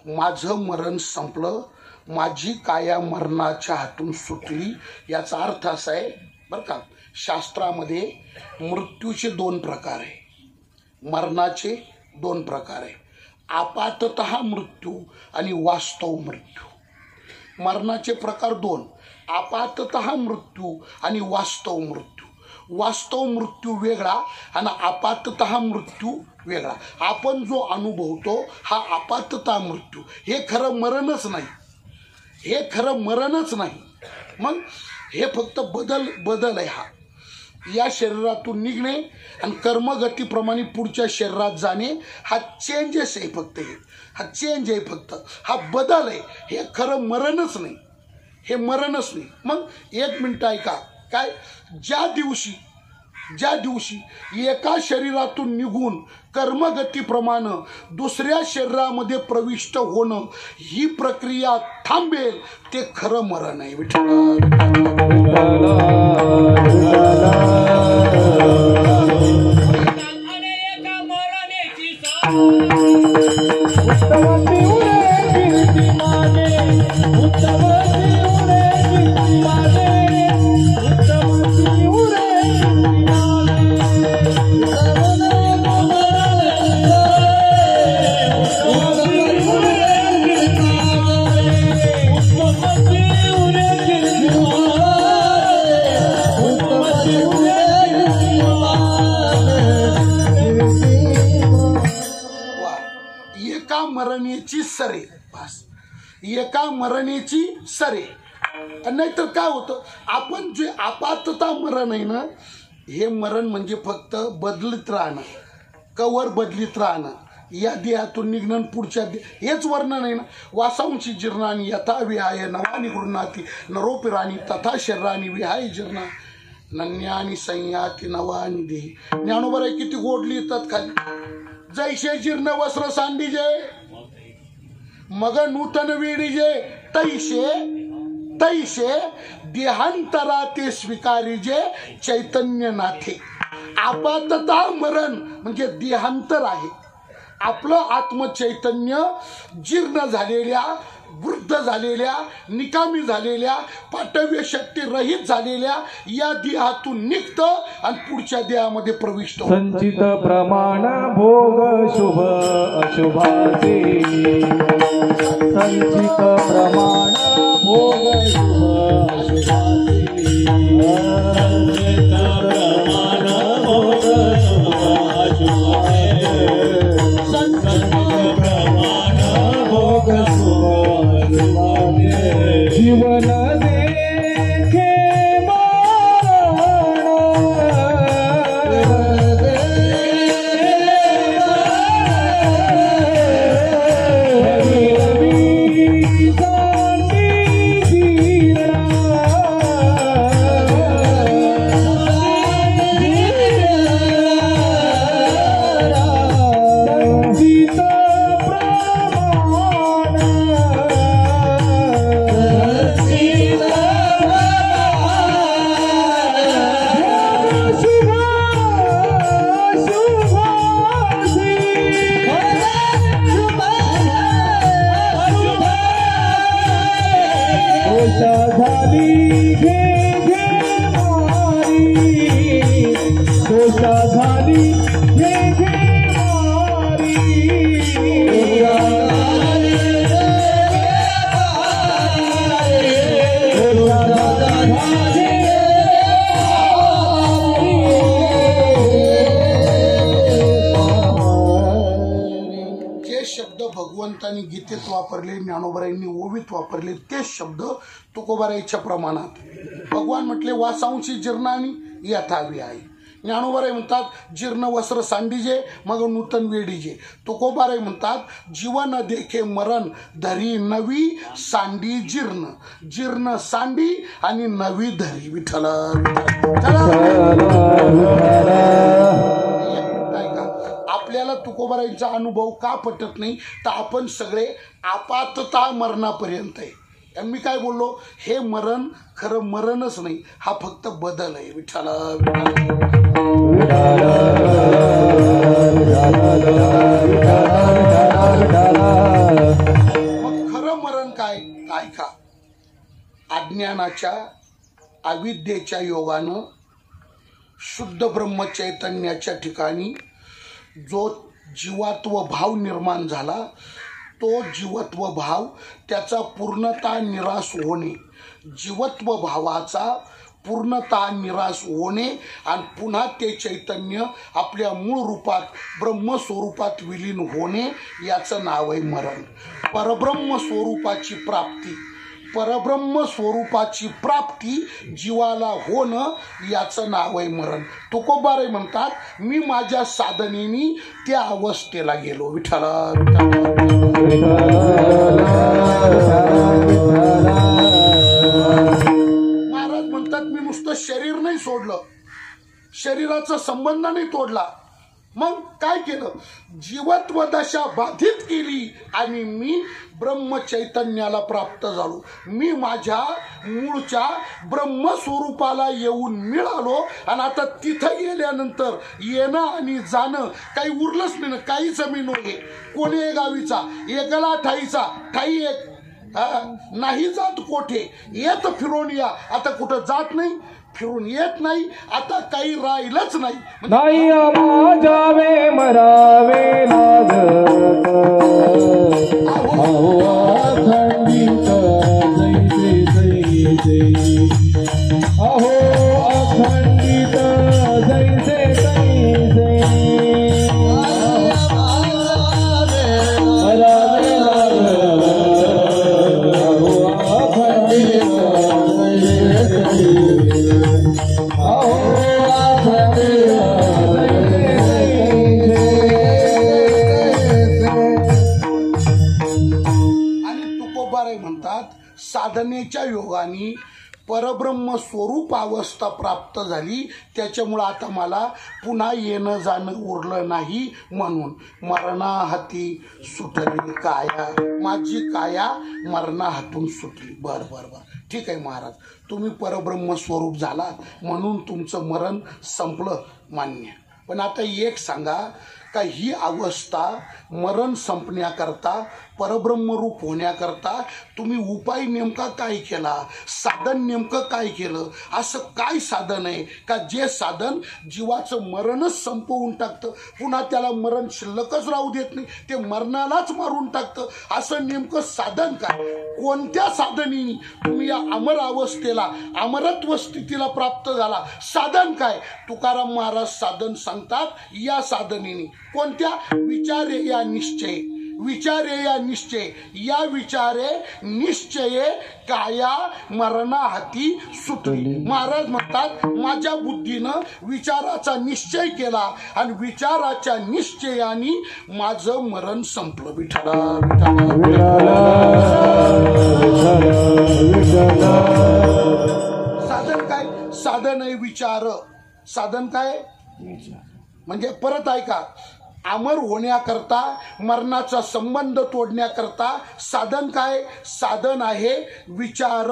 माझं मरण संपलं, माझी काया मरणाच्या हातून सुटली. याचा अर्थ असा आहे बरं का, शास्त्रामध्ये मृत्यूचे दोन प्रकार आहे, मरणाचे दोन प्रकार आहे. आपाततः मृत्यू आणि वास्तव मृत्यू. मरणाचे प्रकार दोन, आपाततः मृत्यू आणि वास्तव मृत्यू. वास्तव मृत्यू वेगळा आणि आपाततः मृत्यू वेगळा. आपण जो अनुभवतो हा आपाततः मृत्यू, हे खरं मरणच नाही, हे खरं मरणच नाही. मग हे फक्त बदल आहे. हा या शरीरातून निघणे आणि कर्मगतीप्रमाणे पुढच्या शरीरात जाणे, हा चेंजेस आहे फक्त. हा चेंज आहे फक्त, हा बदल आहे. हे खरं मरणच नाही, हे मरणच नाही. मग एक मिनिट ऐका. काय? ज्या दिवशी ज्या दिवशी एका शरीरातून निघून कर्मगतीप्रमाणे दुसऱ्या शरीरामध्ये प्रविष्ट होणं ही प्रक्रिया थांबेल ते खरं मरण आहे. मरणेची सरे, बस एका मरणेची सरे. नाहीतर काय होतं, आपण जे आपातता मरण आहे ना, हे मरण म्हणजे फक्त बदलत राहणं, कवर बदलित राहणं, या देहातून निघणं पुढच्या हेच वर्णन आहे ना. वासांशी जीर्णानी यथा विहाय नवानी गृह्णाती नरोपिराणी तथा शरीरानी विहाय जीर्णा नन्यानी संयाती नवानी देही. ज्ञानोबराय किती गोड लिहितात खाली. जैसे जीर्ण वस्त्र सांडीजे मग नूतन विडीजे तैसे तैसे देहांतरा ते स्वीकारीजे चैतन्य नाथे. आपातता मरण म्हणजे देहांतर आहे. आपलं आत्मचैतन्य जीर्ण झालेल्या, वृद्ध झालेल्या, निकामी झालेल्या, पाठव्य शक्ती रहित झालेल्या या देहातून निघतं आणि पुढच्या देहामध्ये प्रविष्ट होतं. संचित प्रमाण भोग शुभ अशुभाचे, संचित प्रमाण भोग शुभ अशुभाचे, संचित प्रमाण भोग शुभ अशुभाचे, संचित प्रमाण भोग शुभ अशुभाचे. जीवन देखे भगवंतांनी गीतेत वापरले, ज्ञानोबरायांनी ओवीत वापरले, तेच शब्द तुकोबारायच्या प्रमाणात. भगवान म्हटले वासांशी जीर्णानी यथावी आहे. ज्ञानोबराय म्हणतात जीर्ण वस्त्र सांडीजे मग नूतन वेडीजे. तुकोबाराय म्हणतात जीवन देखे मरण धरी नवी सांडी जीर्ण, जीर्ण सांडी आणि नवी धरी. विठ्ठल आपल्याला तुकोबारायांचा अनुभव का पटत नाही तर आपण सगळे आपातता मरणापर्यंत आहे. मी काय बोललो, हे मरण खरं मरणच नाही, हा फक्त बदल आहे. विठ्ठल मग खरं मरण काय काय का? अज्ञानाच्या अविद्येच्या योगानं शुद्ध ब्रह्मचैतन्याच्या ठिकाणी जो जीवात्व भाव निर्माण झाला, तो जीवत्व भाव त्याचा पूर्णता निराश होणे, जीवत्व भावाचा पूर्णता निराश होणे आणि पुन्हा ते चैतन्य आपल्या मूळ रूपात ब्रह्मस्वरूपात विलीन होणे, याचं नाव आहे मरण. परब्रह्म स्वरूपाची प्राप्ती, परब्रह्म स्वरूपाची प्राप्ती जीवाला होणं, याचं नाव आहे मरण. तुकोबाराय म्हणतात मी माझ्या साधनेने त्या अवस्थेला गेलो. विठ्ठल महाराज म्हणतात मी नुसतं शरीर नाही सोडलं, शरीराचा संबंध नाही तोडला, मग काय केलं? जीवत्व दशा बाधित केली आणि मी ब्रह्मचैतन्याला प्राप्त झालो. मी माझ्या मूळच्या ब्रह्मस्वरूपाला येऊन मिळालो. आणि आता तिथं गेल्यानंतर येणं आणि जाणं काही उरलंच नाही, काहीच मी नव्हे. कोणी गावीचा एकला ठाईचा ठाई एक, नाही जात कोठे येत फिरून या. आता कुठं जात नाही, फिरून येत नाही, आता काही राहिलंच नाही. नाही जावे मरावे लागत अखंडित जैसे जैसे, अहो अखंडित जैसे जैसे मरावे लागत अहो अखंडित साधनेच्या योगाने परब्रह्म स्वरूप अवस्था प्राप्त झाली. त्याच्यामुळं आता मला पुन्हा येणं जाणं उरलं नाही. म्हणून मरणाहाती सुटली काया, माझी काया मरणाहातून सुटली. बरं बरं बरं, ठीक आहे महाराज, तुम्ही परब्रह्म स्वरूप झाला म्हणून तुमचं मरण संपलं, मान्य. पण आता एक सांगा, का ही अवस्था मरण संपण्याकरता, परब्रह्मरूप होण्याकरता तुम्ही उपाय नेमका काय केला, साधन नेमकं काय केलं? असं काय साधन आहे का जे साधन जीवाचं मरणच संपवून टाकतं, पुन्हा त्याला मरण शिल्लकच राहू देत नाही, ते मरणालाच मारून टाकतं? असं नेमकं साधन काय? कोणत्या साधनेने तुम्ही या अमर अवस्थेला, अमरत्व स्थितीला प्राप्त झाला? साधन काय? तुकाराम महाराज साधन सांगतात, या साधनेने. कोणत्या? विचारे या निश्चय, विचारे या निश्चय, या विचारे निश्चये काया मरणाहाती सुटली. महाराज म्हणतात, माझ्या बुद्धीनं विचाराचा निश्चय केला आणि विचाराच्या निश्चयाने माझं मरण संपलं. विठ्ठला विठ्ठला. साधन काय? साधन आहे विचार. साधन काय म्हणजे? परत ऐका, अमर होण्याकरता, मरणाचा संबंध तोडण्याकरता साधन काय? साधन आहे विचार.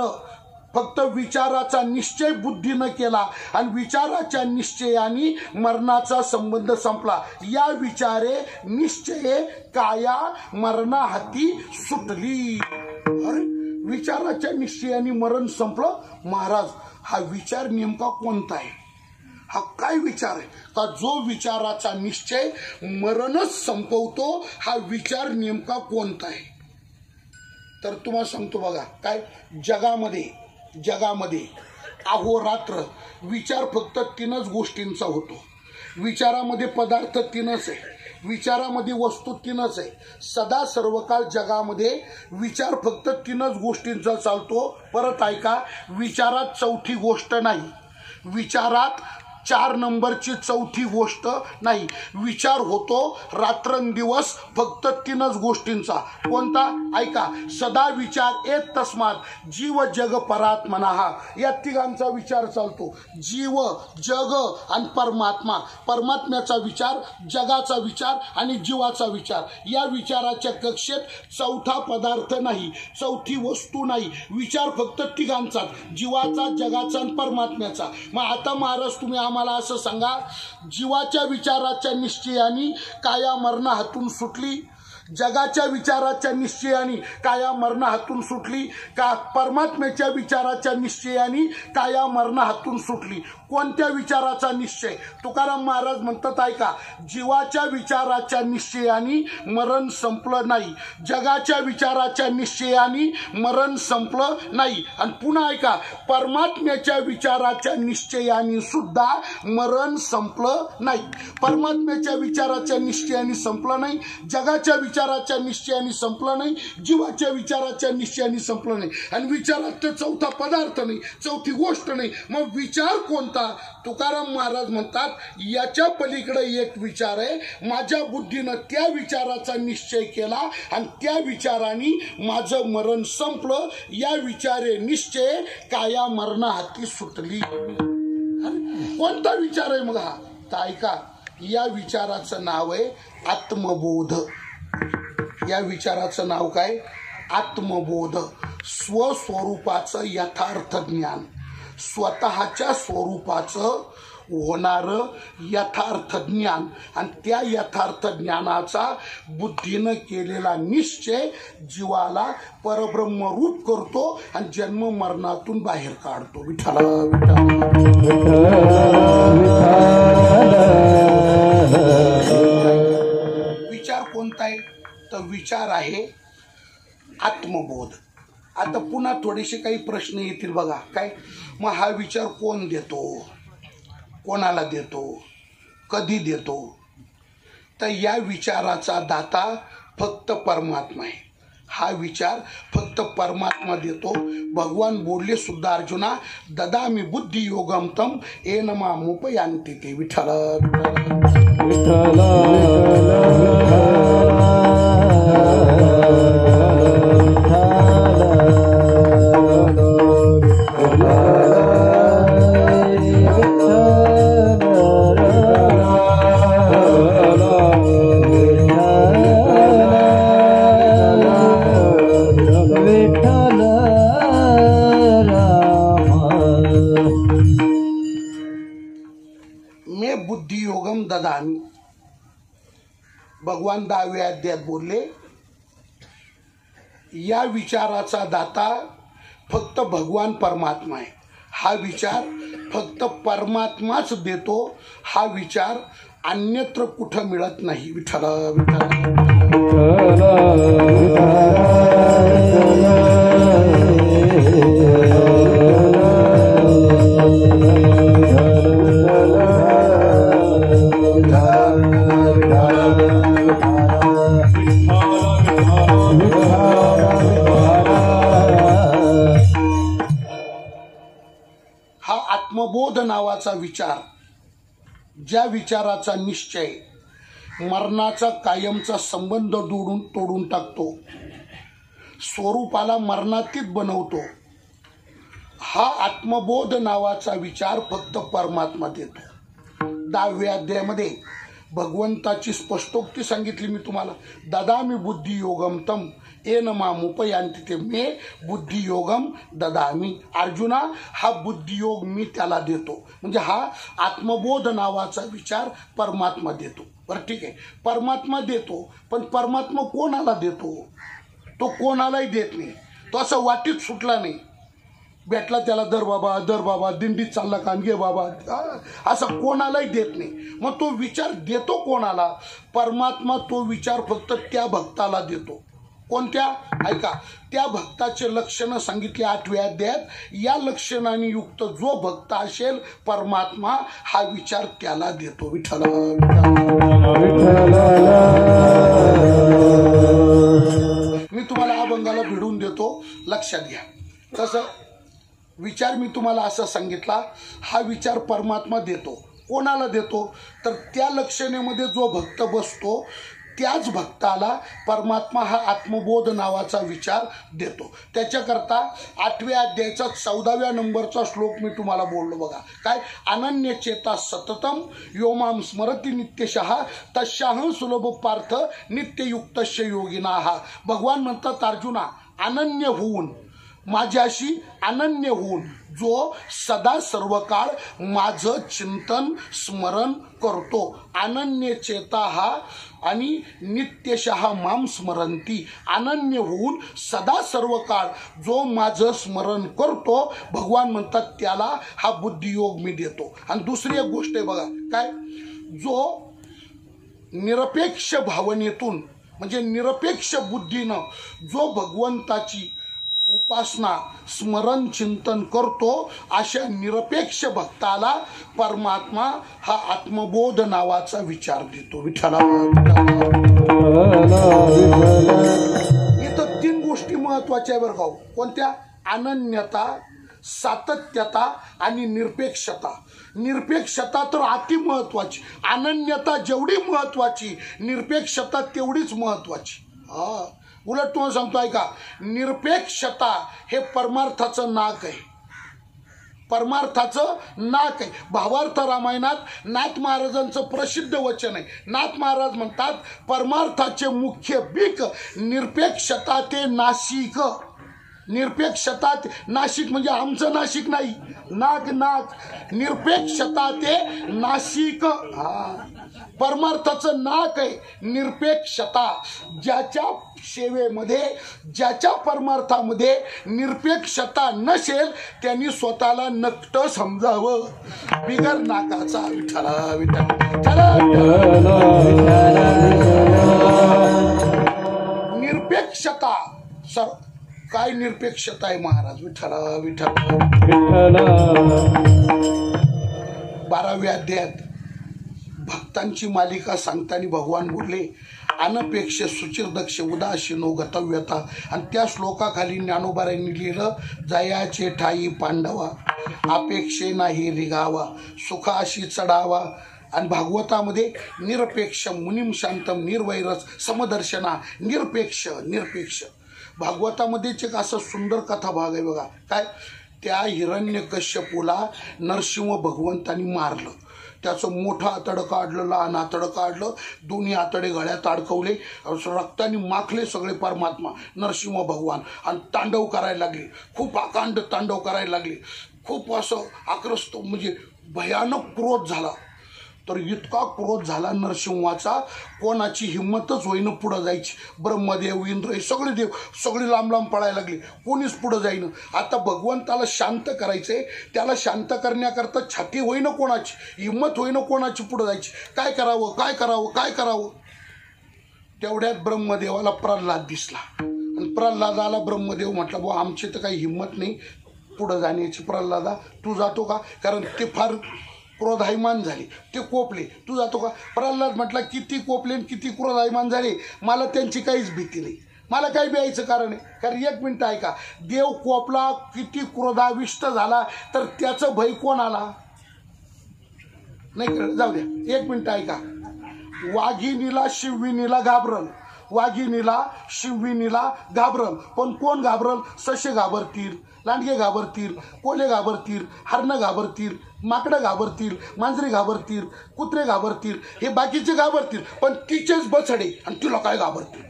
फक्त विचाराचा निश्चय बुद्धीनं केला आणि विचाराच्या निश्चयाने मरणाचा संबंध संपला. या विचारे निश्चये काया मरणाहाती सुटली. अरे, विचाराच्या निश्चयाने मरण संपलं. महाराज, हा विचार नेमका कोणता आहे? हा काय विचार आहे? का जो विचाराचा निश्चय मरणच संपवतो, हा विचार नेमका कोणता आहे? तर तुम्हाला सांगतो बघा, काय जगामध्ये अहोरात्र विचार फक्त 3च गोष्टींचा होतो. विचारामध्ये पदार्थ 3च आहे, विचारामध्ये वस्तू 3च आहे. सदा सर्व काळ जगामध्ये विचार फक्त 3च गोष्टींचा चालतो. परत ऐका, विचारात चौथी गोष्ट नाही, विचारात 4 नंबरची चौथी गोष्ट नाही. विचार होतो रात्रंदिवस फक्त 3च गोष्टींचा. कोणता? ऐका, सदा विचार एक तस्मात जीव जग परात्मना, या तिघांचा विचार चालतो. जीव, जग आणि परमात्मा. परमात्म्याचा विचार, जगाचा विचार आणि जीवाचा विचार. या विचाराच्या कक्षेत चौथा पदार्थ नाही, चौथी वस्तू नाही. विचार फक्त तिघांचा, जीवाचा, जगाचा आणि परमात्म्याचा. मग आता महाराज तुम्ही आम्हाला असं सांगा, जीवाच्या विचाराच्या निश्चयाने काया मरणा हातून सुटली, जगाच्या विचाराच्या निश्चयाने काया मरणा हातून सुटली, का परमात्म्याच्या विचाराच्या निश्चयाने काया मरणा हातून सुटली? कोणत्या विचाराचा निश्चय? तुकाराम महाराज म्हणतात, ऐका, जीवाच्या विचाराच्या निश्चयाने मरण संपलं नाही, जगाच्या विचाराच्या निश्चयाने मरण संपलं नाही, आणि पुन्हा ऐका, परमात्म्याच्या विचाराच्या निश्चयाने सुद्धा मरण संपलं नाही. परमात्म्याच्या विचाराच्या निश्चयाने संपलं नाही, जगाच्या विचाराच्या निश्चयाने संपलं नाही, जीवाच्या विचाराच्या निश्चयाने संपलं नाही, आणि विचारात चौथा पदार्थ नाही, चौथी गोष्ट नाही. मग विचार कोणता? तुकाराम महाराज म्हणतात, याच्या पलीकडे एक विचार आहे. माझ्या बुद्धीनं त्या विचाराचा निश्चय केला आणि त्या विचाराने माझं मरण संपलं. या विचारे निश्चय काया मरणा हाती सुटली. अरे कोणता विचार आहे मग हा? तर ऐका, या विचाराचं नाव आहे आत्मबोध. या विचाराचं नाव काय? आत्मबोध. स्वस्वरूपाचं यथार्थ ज्ञान, स्वतःच्या स्वरूपाचं होणारं यथार्थ ज्ञान, आणि त्या यथार्थ ज्ञानाचा बुद्धीनं केलेला निश्चय जीवाला परब्रह्मरूप करतो आणि जन्म मरणातून बाहेर काढतो. विठ्ठला विचार कोणता आहे? तर विचार आहे आत्मबोध. आता पुन्हा थोडेसे काही प्रश्न येतील बघा. काय मग हा विचार कोण देतो, कोणाला देतो, कधी देतो? तर या विचाराचा दाता फक्त परमात्मा आहे. हा विचार फक्त परमात्मा देतो. भगवान बोलले सुद्धा अर्जुना, ददामि बुद्धी योगम तम येन मामुपयांति ते. विठ्ठल बुद्धियोगम ददामी. भगवान 10व्या अध्यायात बोलले, या विचाराचा दाता फक्त भगवान परमात्मा आहे. हा विचार फक्त परमात्माच देतो. हा विचार अन्यत्र कुठं मिळत नाही. विठ्ठल हा आत्मबोध नावाचा विचार, ज्या विचाराचा निश्चय मरणाचा कायमचा संबंध तोडून टाकतो, स्वरूपाला मरणातीत बनवतो, हा आत्मबोध नावाचा विचार फक्त परमात्मा देतो. 10व्या अध्यायामध्ये भगवंताची स्पष्टोक्ती सांगितली मी तुम्हाला. ददामि बुद्धी योगम तम येन मामुपयांति ते. मे बुद्धियोगम ददामी. अर्जुना, हा बुद्धियोग मी त्याला देतो. म्हणजे हा आत्मबोध नावाचा विचार परमात्मा देतो. बरं ठीक आहे, परमात्मा देतो, पण परमात्मा कोणाला देतो? तो कोणालाही देत नाही. तो असं वाटीत सुटला नाही, भेटला त्याला दर बाबा दिंडीत चालला का घे बाबा, असं कोणालाही देत नाही. मग तो विचार देतो कोणाला? परमात्मा तो विचार फक्त त्या भक्ताला देतो. कोणत्या? ऐका, त्या भक्ताचे लक्षणं सांगितले 8व्या अध्यायात. या लक्षणाने युक्त जो भक्त असेल, परमात्मा हा विचार त्याला देतो. विठ्ठल मी तुम्हाला अभंगाला भिडून देतो, लक्षात घ्या. कसं विचार मी तुम्हाला असा सांगितला, हा विचार परमात्मा देतो. कोणाला देतो? तर त्या लक्षणेमध्ये जो भक्त बसतो त्याच भक्ताला परमात्मा हा आत्मबोध नावाचा विचार देतो. त्याच्याकरता 8व्या अध्यायाचा 14व्या नंबरचा श्लोक मी तुम्हाला बोललो बघा. काय? अनन्य चेता सततम योमाम स्मरती नित्यशः तस्याहं सुलभ पार्थ नित्ययुक्तस्य योगिनाः. भगवान म्हणतात, अर्जुना, अनन्य होऊन, माझ्याशी अनन्य होऊन जो सदा सर्व काळ माझं चिंतन स्मरण करतो, अनन्य चेता हा आणि नित्यशः माम स्मरंती. अनन्य होऊन सदा सर्व काळ जो माझं स्मरण करतो, भगवान म्हणतात त्याला हा बुद्धियोग मी देतो. आणि दुसरी एक गोष्ट आहे बघा. काय? जो निरपेक्ष भावनेतून, म्हणजे निरपेक्ष बुद्धीनं जो भगवंताची उपासना स्मरण चिंतन करतो, अशा निरपेक्ष भक्ताला परमात्मा हा आत्मबोध नावाचा विचार देतो. विठ्ठला इथं 3 गोष्टी महत्वाच्या बरं का. कोणत्या? अनन्यता, सातत्यता आणि निरपेक्षता. निरपेक्षता तर अति महत्वाची, अनन्यता जेवढी महत्वाची, निरपेक्षता तेवढीच महत्वाची. उलट तुम्हाला सांगतो ऐका, निरपेक्षता हे परमार्थाचं नाक आहे. परमार्थाचं नाक आहे. भावार्थ रामायणात नाथ महाराजांचं प्रसिद्ध वचन आहे. नाथ महाराज म्हणतात परमार्थाचे मुख्य बीक निरपेक्षता ते नाशिक. निरपेक्षता नाशिक म्हणजे आमचं नाशिक नाही, नाक नाक निरपेक्षता ते नाशिक. परमार्थाचं नाक आहे निरपेक्षता. ज्याच्या सेवेमध्ये ज्याच्या परमार्थामध्ये निरपेक्षता नसेल त्यांनी स्वतःला नकट समजावं. बिगर नाकाचा विठ्ठला विठ्ठला. निरपेक्षता सर काय निरपेक्षता आहे महाराज. विठ्ठला विठ्ठला. 12व्या अध्यायात भक्तांची मालिका सांगताना भगवान बोलले अनपेक्ष सुचिर दक्ष उदासीनो गतव्यता. आणि त्या श्लोकाखाली ज्ञानोबारांनी लिहिलं जयाचे ठाई पांडवा अपेक्षे नाही रिगावा सुखाशी चढावा. आणि भागवतामध्ये निरपेक्ष मुनिम शांतम निर्वैरस समदर्शना निरपेक्ष निरपेक्ष. भागवतामध्येच एक असं सुंदर कथा भाग आहे बघा. काय त्या हिरण्यकश्यपूला नरसिंह भगवंतांनी मारलं. त्याचं मोठं आतडं काढलं, लहान आतडं काढलं, दोन्ही आतडे गळ्यात अडकवले, रक्ताने माखले सगळे परमात्मा नरसिंह भगवान. आणि तांडव करायला लागले, खूप अकांड तांडव करायला लागले. खूप असं आक्रस्त म्हणजे भयानक क्रोध झाला. तर इतका क्रोध झाला नरसिंहाचा कोणाची हिंमतच होईन पुढं जायची. ब्रह्मदेव इंद्र सगळे देव सगळे लांब लांब पळायला लागले, कोणीच पुढं जाईन. आता भगवंताला शांत करायचंय, त्याला शांत करण्याकरता छाती होईन कोणाची, हिंमत होईन कोणाची पुढं जायची. काय करावं काय करावं काय करावं. तेवढ्यात ब्रह्मदेवाला प्रल्हाद दिसला. आणि प्रल्हादाला ब्रह्मदेव म्हटलं बुवा आमची तर काही हिंमत नाही पुढं जाण्याची. प्रल्हादा तू जातो का, कारण ते फार क्रोधायमान झाले, ते कोपले, तू जातो का. प्रल्हाद म्हटला किती कोपले किती क्रोधायमान झाले मला त्यांची काहीच भीती नाही, मला काही भ्यायचं कारण आहे. कारण एक मिनिट ऐका, देव कोपला किती क्रोधाविष्ट झाला तर त्याचं भय कोणाला नाही कळलं. जाऊ द्या एक मिनिट ऐका. वाघिणीला शिवविणीला घाबरल, वाघिणीला शिवविणीला घाबरल, पण कोण घाबरल. ससे घाबरतील, लांडगे घाबरतील, कोले घाबरतील, हरणं घाबरतील, माकडं घाबरतील, मांजरे घाबरतील, कुत्रे घाबरतील, हे बाकीचे घाबरतील, पण तिचेच बछडे आणि तिला काय घाबरतील.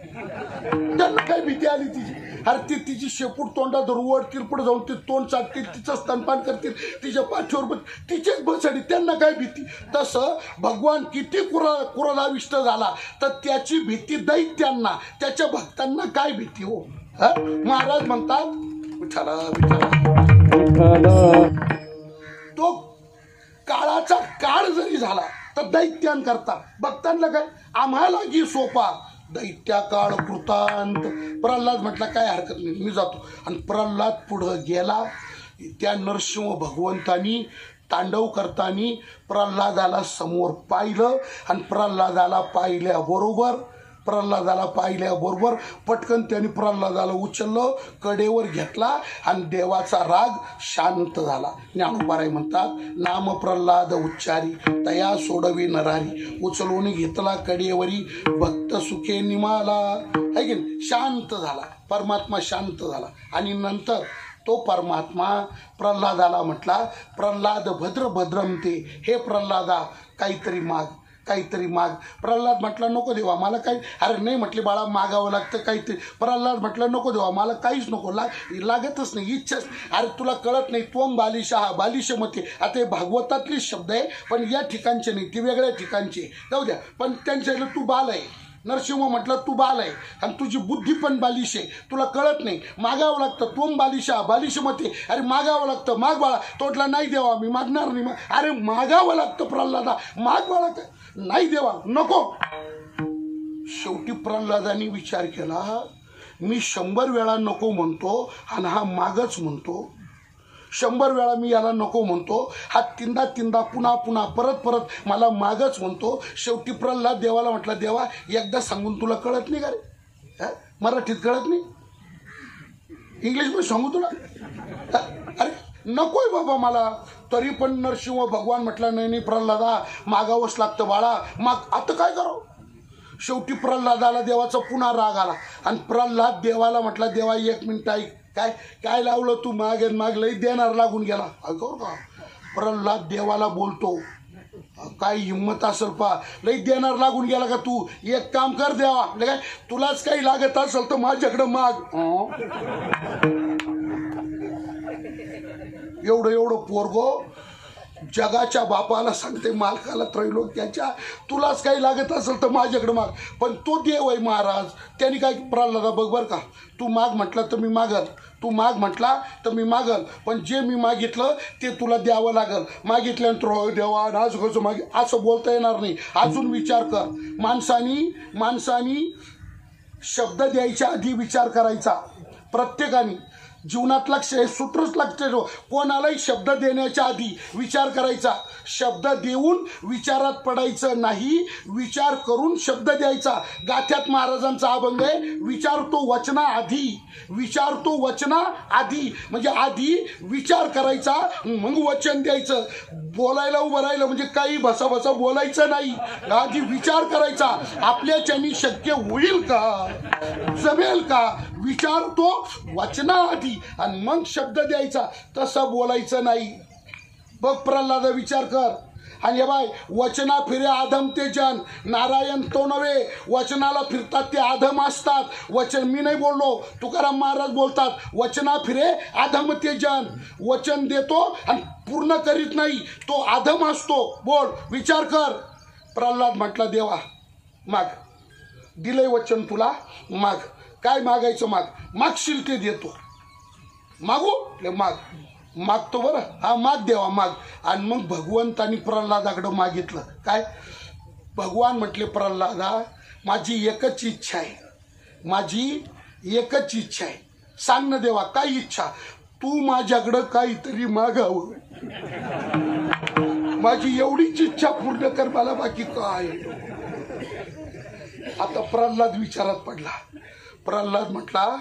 त्यांना काय भीती आली तिची. अरे ती तिची शेपूट तोंडात ओढतील, पुढे जाऊन ते तोंड चाटतील, तिचं स्तनपान करतील, तिच्या पाठीवर तिचेच बछडे, त्यांना काय भीती. तसं भगवान किती क्रोधाविष्ट झाला तर त्याची भीती दैत्यांना त्याच्या भक्तांना काय भीती हो. महाराज म्हणतात विठ्ठला विठ्ठला. तो काळाचा काळ जरी झाला तर दैत्यांकरता भक्तांना काय आम्हाला की सोपा दैत्या काळ कृतांत. प्रल्हाद म्हटला काय हरकत नाही मी जातो. आणि प्रल्हाद पुढं गेला. त्या नरसिंह भगवंतानी तांडव करताना प्रल्हादाला समोर पाहिलं. आणि प्रल्हादाला पाहिल्याबरोबर पटकन त्यांनी प्रल्हादाला उचललं, कडेवर घेतला आणि देवाचा राग शांत झाला. ज्ञानोबाराय म्हणतात नाम प्रल्हाद उच्चारी तया सोडवी नरारी. उचलून घेतला कडेवरी भक्त सुखे निमाला. है की नाही. शांत झाला परमात्मा, शांत झाला. आणि नंतर तो परमात्मा प्रल्हादाला म्हटला प्रल्हाद भद्र भद्रमते, हे प्रल्हादा काहीतरी माग काहीतरी माग. प्रल्हाद म्हटला नको देवा मला काही. अरे नाही म्हटले बाळा मागावं लागतं काहीतरी. प्रल्हाद म्हटलं नको देवा मला काहीच नको, लागतच नाही, इच्छाच. अरे तुला कळत नाही त्वम बालिश हा बालिश मते. आता हे भागवतातले शब्द आहे पण या ठिकाणचे नाही, ती वेगळ्या ठिकाणचे. जाऊ द्या, पण त्यांच्या तू बाल आहे. नरसिंह म्हटलं तू बाल आहे आणि तुझी बुद्धी पण बालिश आहे, तुला कळत नाही, मागावं लागतं. त्वम बालिशा बालिश मते. अरे मागावं लागतं, माग बाळा. तोटला नाही देवा मी मागणार नाही. अरे मागावं लागतं प्रल्हादा, माग बाळा. नाही देवा नको. शेवटी प्रल्हादाने विचार केला मी 100 वेळा नको म्हणतो आणि हा मागच म्हणतो. 100 वेळा मी याला नको म्हणतो, हा तीनदा पुन्हा पुन्हा परत मला मागच म्हणतो. शेवटी प्रल्हाद देवाला म्हटला देवा एकदा सांगून तुला कळत नाही का रे. मराठीत कळत नाही, इंग्लिशमध्ये सांगू तुला. अरे नकोय बाबा मला. तरी पण नरसिंह भगवान म्हटला नाही प्रल्हादा मागावंच लागतं बाळा, माग. आता काय करावं. शेवटी प्रल्हादाला देवाचा पुन्हा राग आला आणि प्रल्हाद देवाला म्हटला देवा एक मिनिट ऐक. काय काय लावलं तू माग माग लई देणार लागून गेला अगं का प्रल्हाद देवाला बोलतो काय हिंमत असेल पा लई देणार लागून गेला का तू एक काम कर देवा म्हणजे काय तुलाच काही लागत असेल तर माझ्याकडे माग एवढं पोरगो जगाच्या बापाला सांगते मालकाला त्रैलोक्याच्या तुलाच काही लागत असेल तर माझ्याकडे माग पण तो देव आहे महाराज त्यांनी काय प्रल्हादा बघ बर का तू माग म्हटलं तर मी मागल तू माग म्हटला तर मी मागल पण जे मी मागितलं ते तुला द्यावं लागल मागितल्यानंतर देवा आज कसं मागे असं बोलता येणार नाही अजून विचार कर माणसानी शब्द द्यायच्या आधी विचार करायचा प्रत्येकाने जीवनात लक्ष हे सूत्रच लक्ष कोणालाही शब्द देण्याच्या आधी विचार करायचा शब्द देऊन विचारात पडायचं नाही विचार करून शब्द द्यायचा गाथ्यात महाराजांचा अभंग आहे विचारतो वचना आधी म्हणजे आधी विचार करायचा मग वचन द्यायचं बोलायला उभं राहिलं म्हणजे काही भसाभसा बोलायचं नाही आधी विचार करायचा आपल्याच्यानी शक्य होईल का जमेल का विचारतो वचनाआधी आणि मग शब्द द्यायचा तसं बोलायचं नाही बघ प्रल्हाद विचार कर आणि बाय वचना फिरे आधम ते जन नारायण तो नव्हे वचनाला फिरतात ते आधम असतात वचन मी नाही बोललो तुकाराम महाराज बोलतात वचना फिरे आधम ते जन वचन देतो आणि पूर्ण करीत नाही तो आधम असतो बोल विचार कर प्रल्हाद म्हटला देवा माग दिलंय वचन तुला माग काय मागायचं मागशील ते देतो मागू मागतो बरं हा माग देवा माग आणि मग भगवंतानी प्रल्हादाकडं मागितलं काय भगवान म्हटले प्रल्हादा माझी एकच इच्छा आहे सांग ना देवा काय इच्छा तू माझ्याकडं काहीतरी मागावं माझी एवढीच इच्छा पूर्ण कर मला बाकी काय आता प्रल्हाद विचारात पडला प्रल्हाद म्हटला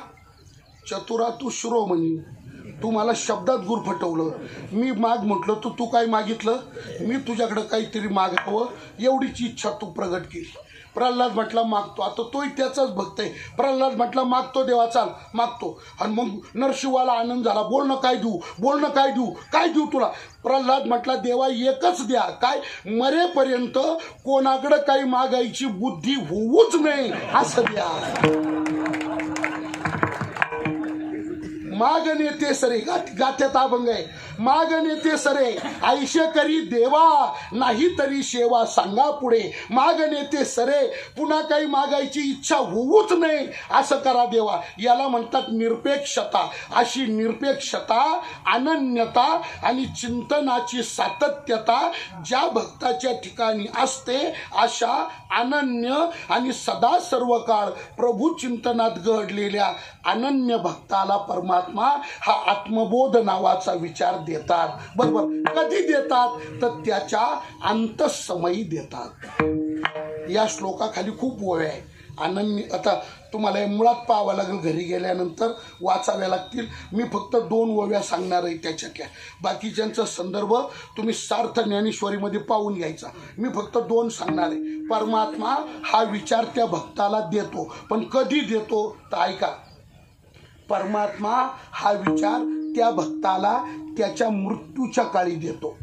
चतुरा तू शिरोमणी तू मला शब्दात गुरफटवलं मी माग म्हटलं तू काय मागितलं मी तुझ्याकडे काहीतरी मागावं एवढीच इच्छा तू प्रगट केली प्रल्हाद म्हटला मागतो आता तोही त्याचाच भक्त आहे प्रल्हाद म्हटला मागतो देवा चाल मागतो आणि मग नरशिवाला आनंद झाला बोलणं काय देऊ तुला प्रल्हाद म्हटला देवा एकच द्या काय मरेपर्यंत कोणाकडे काही मागायची बुद्धी होऊच नाही असं द्या माग नेते सरे गाथ्यात अभंग आहे माग नेते सरे आयशे करी देवा नाही तरी शेवा सांगा पुढे माग नेते सरे पुन्हा काही मागायची इच्छा होऊच नाही असं करा देवा याला म्हणतात निरपेक्षता अशी निरपेक्षता अनन्यता आणि चिंतनाची सातत्यता ज्या भक्ताच्या ठिकाणी असते अशा अनन्य आणि सदा सर्व काळ प्रभू चिंतनात घडलेल्या अनन्य भक्ताला परमात्मा हा आत्मबोध नावाचा विचार देतात बरोबर कधी देतात तर त्याच्या अंतःसमयी देतात या श्लोकाखाली खूप ओव्या आहे अनन्य आता तुम्हाला मुळात पाहावं लागेल घरी गेल्यानंतर वाचाव्या लागतील मी फक्त 2 ओव्या सांगणार आहे त्याच्यातल्या बाकीच्यांचा संदर्भ तुम्ही सार्थ ज्ञानेश्वरीमध्ये पाहून घ्यायचा मी फक्त 2 सांगणार आहे परमात्मा हा विचार त्या भक्ताला देतो पण कधी देतो तर ऐका परमात्मा हा विचार त्या भक्ताला त्याच्या मृत्यूच्या काळी देतो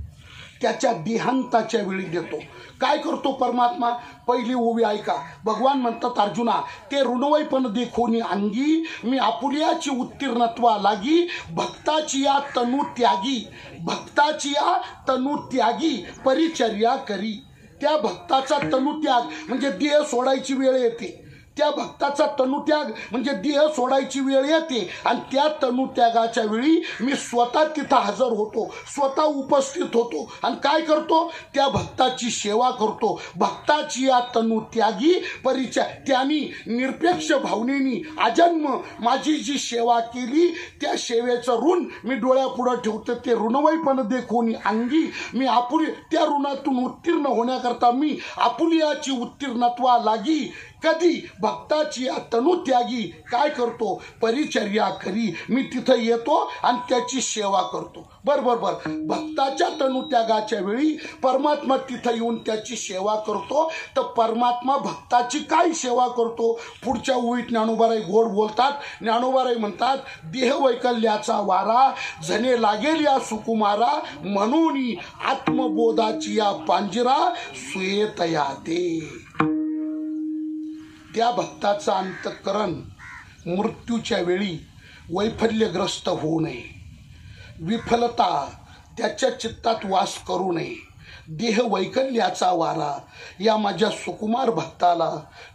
त्याच्या देहांताच्या वेळी देतो काय करतो परमात्मा पहिली ओवी ऐका भगवान म्हणतात अर्जुना ते ऋणवैपण देखोनी अंगी मी आपुल्याची उत्तीर्णत्वा लागी भक्ताची या तनु त्यागी परिचर्या करी त्या भक्ताचा तनुत्याग म्हणजे देह सोडायची वेळ येते त्या भक्ताचा तनुत्याग म्हणजे देह सोडायची वेळ येते आणि त्या तनुत्यागाच्या वेळी मी स्वतः तिथं हजर होतो स्वतः उपस्थित होतो आणि काय करतो त्या भक्ताची सेवा करतो भक्ताची या तनुत्यागी त्यांनी निरपेक्ष भावनेनी आजन्म माझी जी सेवा केली त्या सेवेचं ऋण मी डोळ्यापुढे ठेवतो ते ऋणवैपण देखोनी अंगी मी आपुली त्या ऋणातून उत्तीर्ण होण्याकरता मी आपुलियाची उत्तीर्णत्वा लागी कधी भक्ताची या तनुत्यागी काय करतो, परिचर्या करी. मी तिथं येतो आणि त्याची सेवा करतो. बर भक्ताच्या तनुत्यागाच्या वेळी परमात्मा तिथं येऊन त्याची सेवा करतो. तर परमात्मा भक्ताची काय सेवा करतो, पुढच्या ओळीत ज्ञानोबाराय गोड बोलतात. ज्ञानोबाराय म्हणतात, देह वैकल्याचा वारा झने लागेल या सुकुमारा, म्हणून आत्मबोधाची या पांजिरा सुयेतया ते. त्या भक्ताचं अंतःकरण मृत्यूच्या वेळी वैफल्यग्रस्त होऊ नये, विफलता त्याच्या चित्तात वास करू नये. देह वैकल्याचा वारा या माझ्या सुकुमार भक्ताला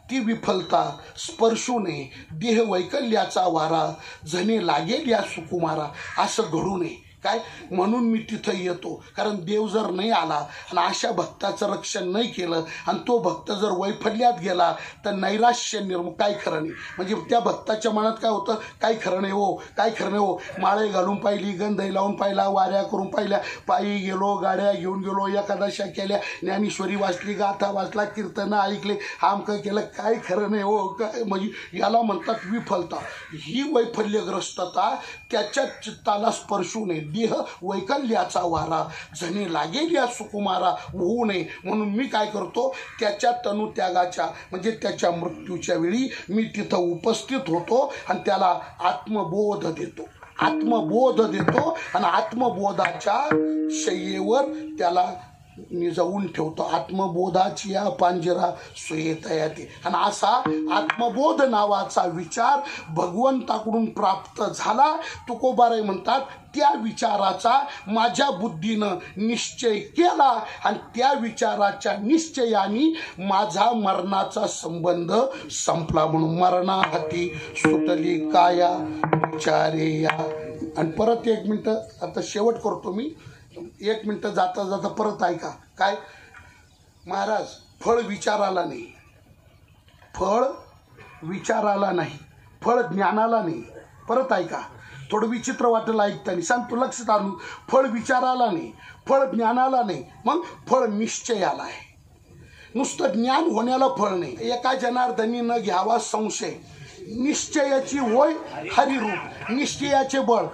ती विफलता स्पर्शू नये. देह वैकल्याचा वारा झने लागेल या सुकुमारा, असं घडू नये. काय म्हणून मी तिथं येतो, कारण देव जर नाही आला आणि अशा भक्ताचं रक्षण नाही केलं आणि तो भक्त जर वैफल्यात गेला तर नैराश्य काय खरं नाही. म्हणजे त्या भक्ताच्या मनात काय होतं, काय खरं नाही हो, काय खरं नाही हो. माळे घालून पाहिली, गंधई लावून पाहिला, वाऱ्या करून पाहिल्या, पायी गेलो, गाड्या घेऊन गेलो, एकादशा केल्या, ज्ञानेश्वरी वाचली, गाथा वाचला, कीर्तनं ऐकले, आमकं केलं, काय खरं नाही हो. काय म्हणजे याला म्हणतात विफलता. ही वैफल्यग्रस्तता त्याच्या चित्ताला स्पर्शू नये. देह वैकल्याचा वारा झने लागेल या सुकुमारा होऊ नये. म्हणून मी काय करतो, त्याच्या तनुत्यागाच्या म्हणजे त्याच्या मृत्यूच्या वेळी मी तिथं उपस्थित होतो आणि त्याला आत्मबोध देतो. आणि आत्मबोधाच्या शय्येवर त्याला मी जाऊन ठेवतो. आत्मबोधाची या पांजिरा सुयेतया ते. आणि असा आत्मबोध नावाचा विचार भगवंताकडून प्राप्त झाला. तुकोबाराय म्हणतात, त्या विचाराचा माझ्या बुद्धीनं निश्चय केला आणि त्या विचाराच्या निश्चयाने माझा मरणाचा संबंध संपला. म्हणून मरणाहाती सुटली काया विचारे या. आणि परत 1 मिनटं आता शेवट करतो मी. 1 मिनटं जाता जाता परत ऐका. काय महाराज, फळ विचाराला नाही, फळ विचाराला नाही, फळ ज्ञानाला नाही. परत ऐका, थोडं विचित्र वाटेल ऐकताना, सांगतो लक्षात आणून. फळ विचाराला नाही, फळ ज्ञानाला नाही, मग फळ निश्चयाला आहे. नुसतं ज्ञान होण्याला फळ नाही. एका जनार्दनी न घ्यावा संशय, निश्चयाची होय हरिरूप, निश्चयाचे बळ.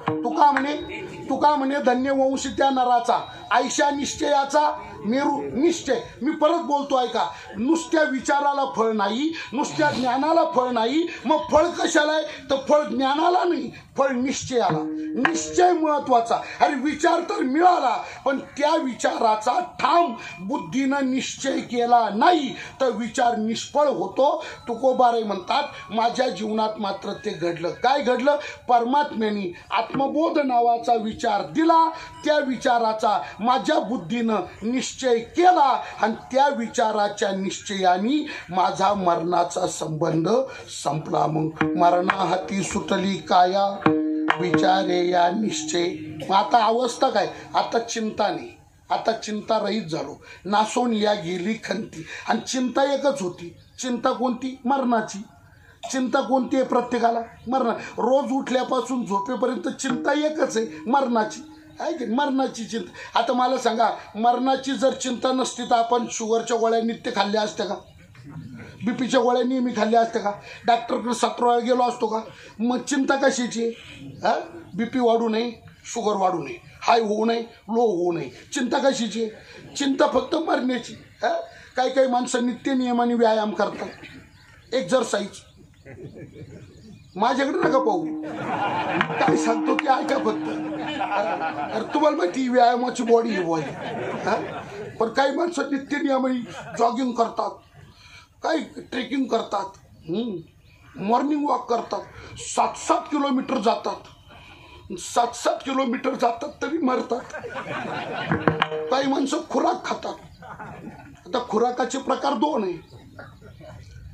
तुका म्हणे धन्य वंश त्या नराचा, आयशा निश्चयाचा मेरू निश्चय. मी परत बोलतो ऐका, नुसत्या विचाराला फळ नाही, नुसत्या ज्ञानाला फळ नाही, मग फळ कशाला आहे, तर फळ ज्ञानाला नाही, फळ निश्चयाला. निश्चय महत्वाचा. अरे विचार तर मिळाला, पण त्या विचाराचा ठाम बुद्धीनं निश्चय केला नाही तर विचार निष्फळ होतो. तुकोबाराय म्हणतात, माझ्या जीवनात मात्र ते घडलं. काय घडलं, परमात्म्याने आत्मबोध नावाचा विचार दिला, त्या विचाराचा माझ्या बुद्धीनं निश्चय केला आणि त्या विचाराच्या निश्चयाने माझा मरणाचा संबंध संपला. मग मरणाहाती सुटली काया विचारे या निश्चय. मग आता अवस्था काय, आता चिंता नाही, आता चिंता रहित झालो. नासून या गेली खंती. आणि चिंता एकच होती. चिंता कोणती, मरणाची. चिंता कोणती आहे प्रत्येकाला, मरण. रोज उठल्यापासून झोपेपर्यंत चिंता एकच आहे, मरणाची. आहे की मरणाची चिंता. आता मला सांगा, मरणाची जर चिंता नसती तर आपण शुगरच्या गोळ्या नित्य खाल्ल्या असत्या का, बीपीच्या गोळ्या नेहमी खाल्ल्या असत्या का, डॉक्टरकडे 7 वेळा गेलो असतो का. मग चिंता कशाची आहे, बीपी वाढू नये, शुगर वाढू नये, हाय होऊ नये, लो होऊ नये. चिंता कशाची आहे, चिंता फक्त मरण्याची. काही काही माणसं नित्य नियमाने व्यायाम करतात, एक्झरसाईज. माझ्याकडे नका पाहू, काय सांगतो की ऐका फक्त. तुम्हाला माहिती व्यायामाची बॉडी आहे बॉडी. पण काही माणसं नित्य नियमाने जॉगिंग करतात, काही ट्रेकिंग करतात, मॉर्निंग वॉक करतात, 7-7 किलोमीटर जातात, 7-7 किलोमीटर जातात तरी मरतात. काही माणसं खुराक खातात. आता खुराकाचे प्रकार 2 आहे.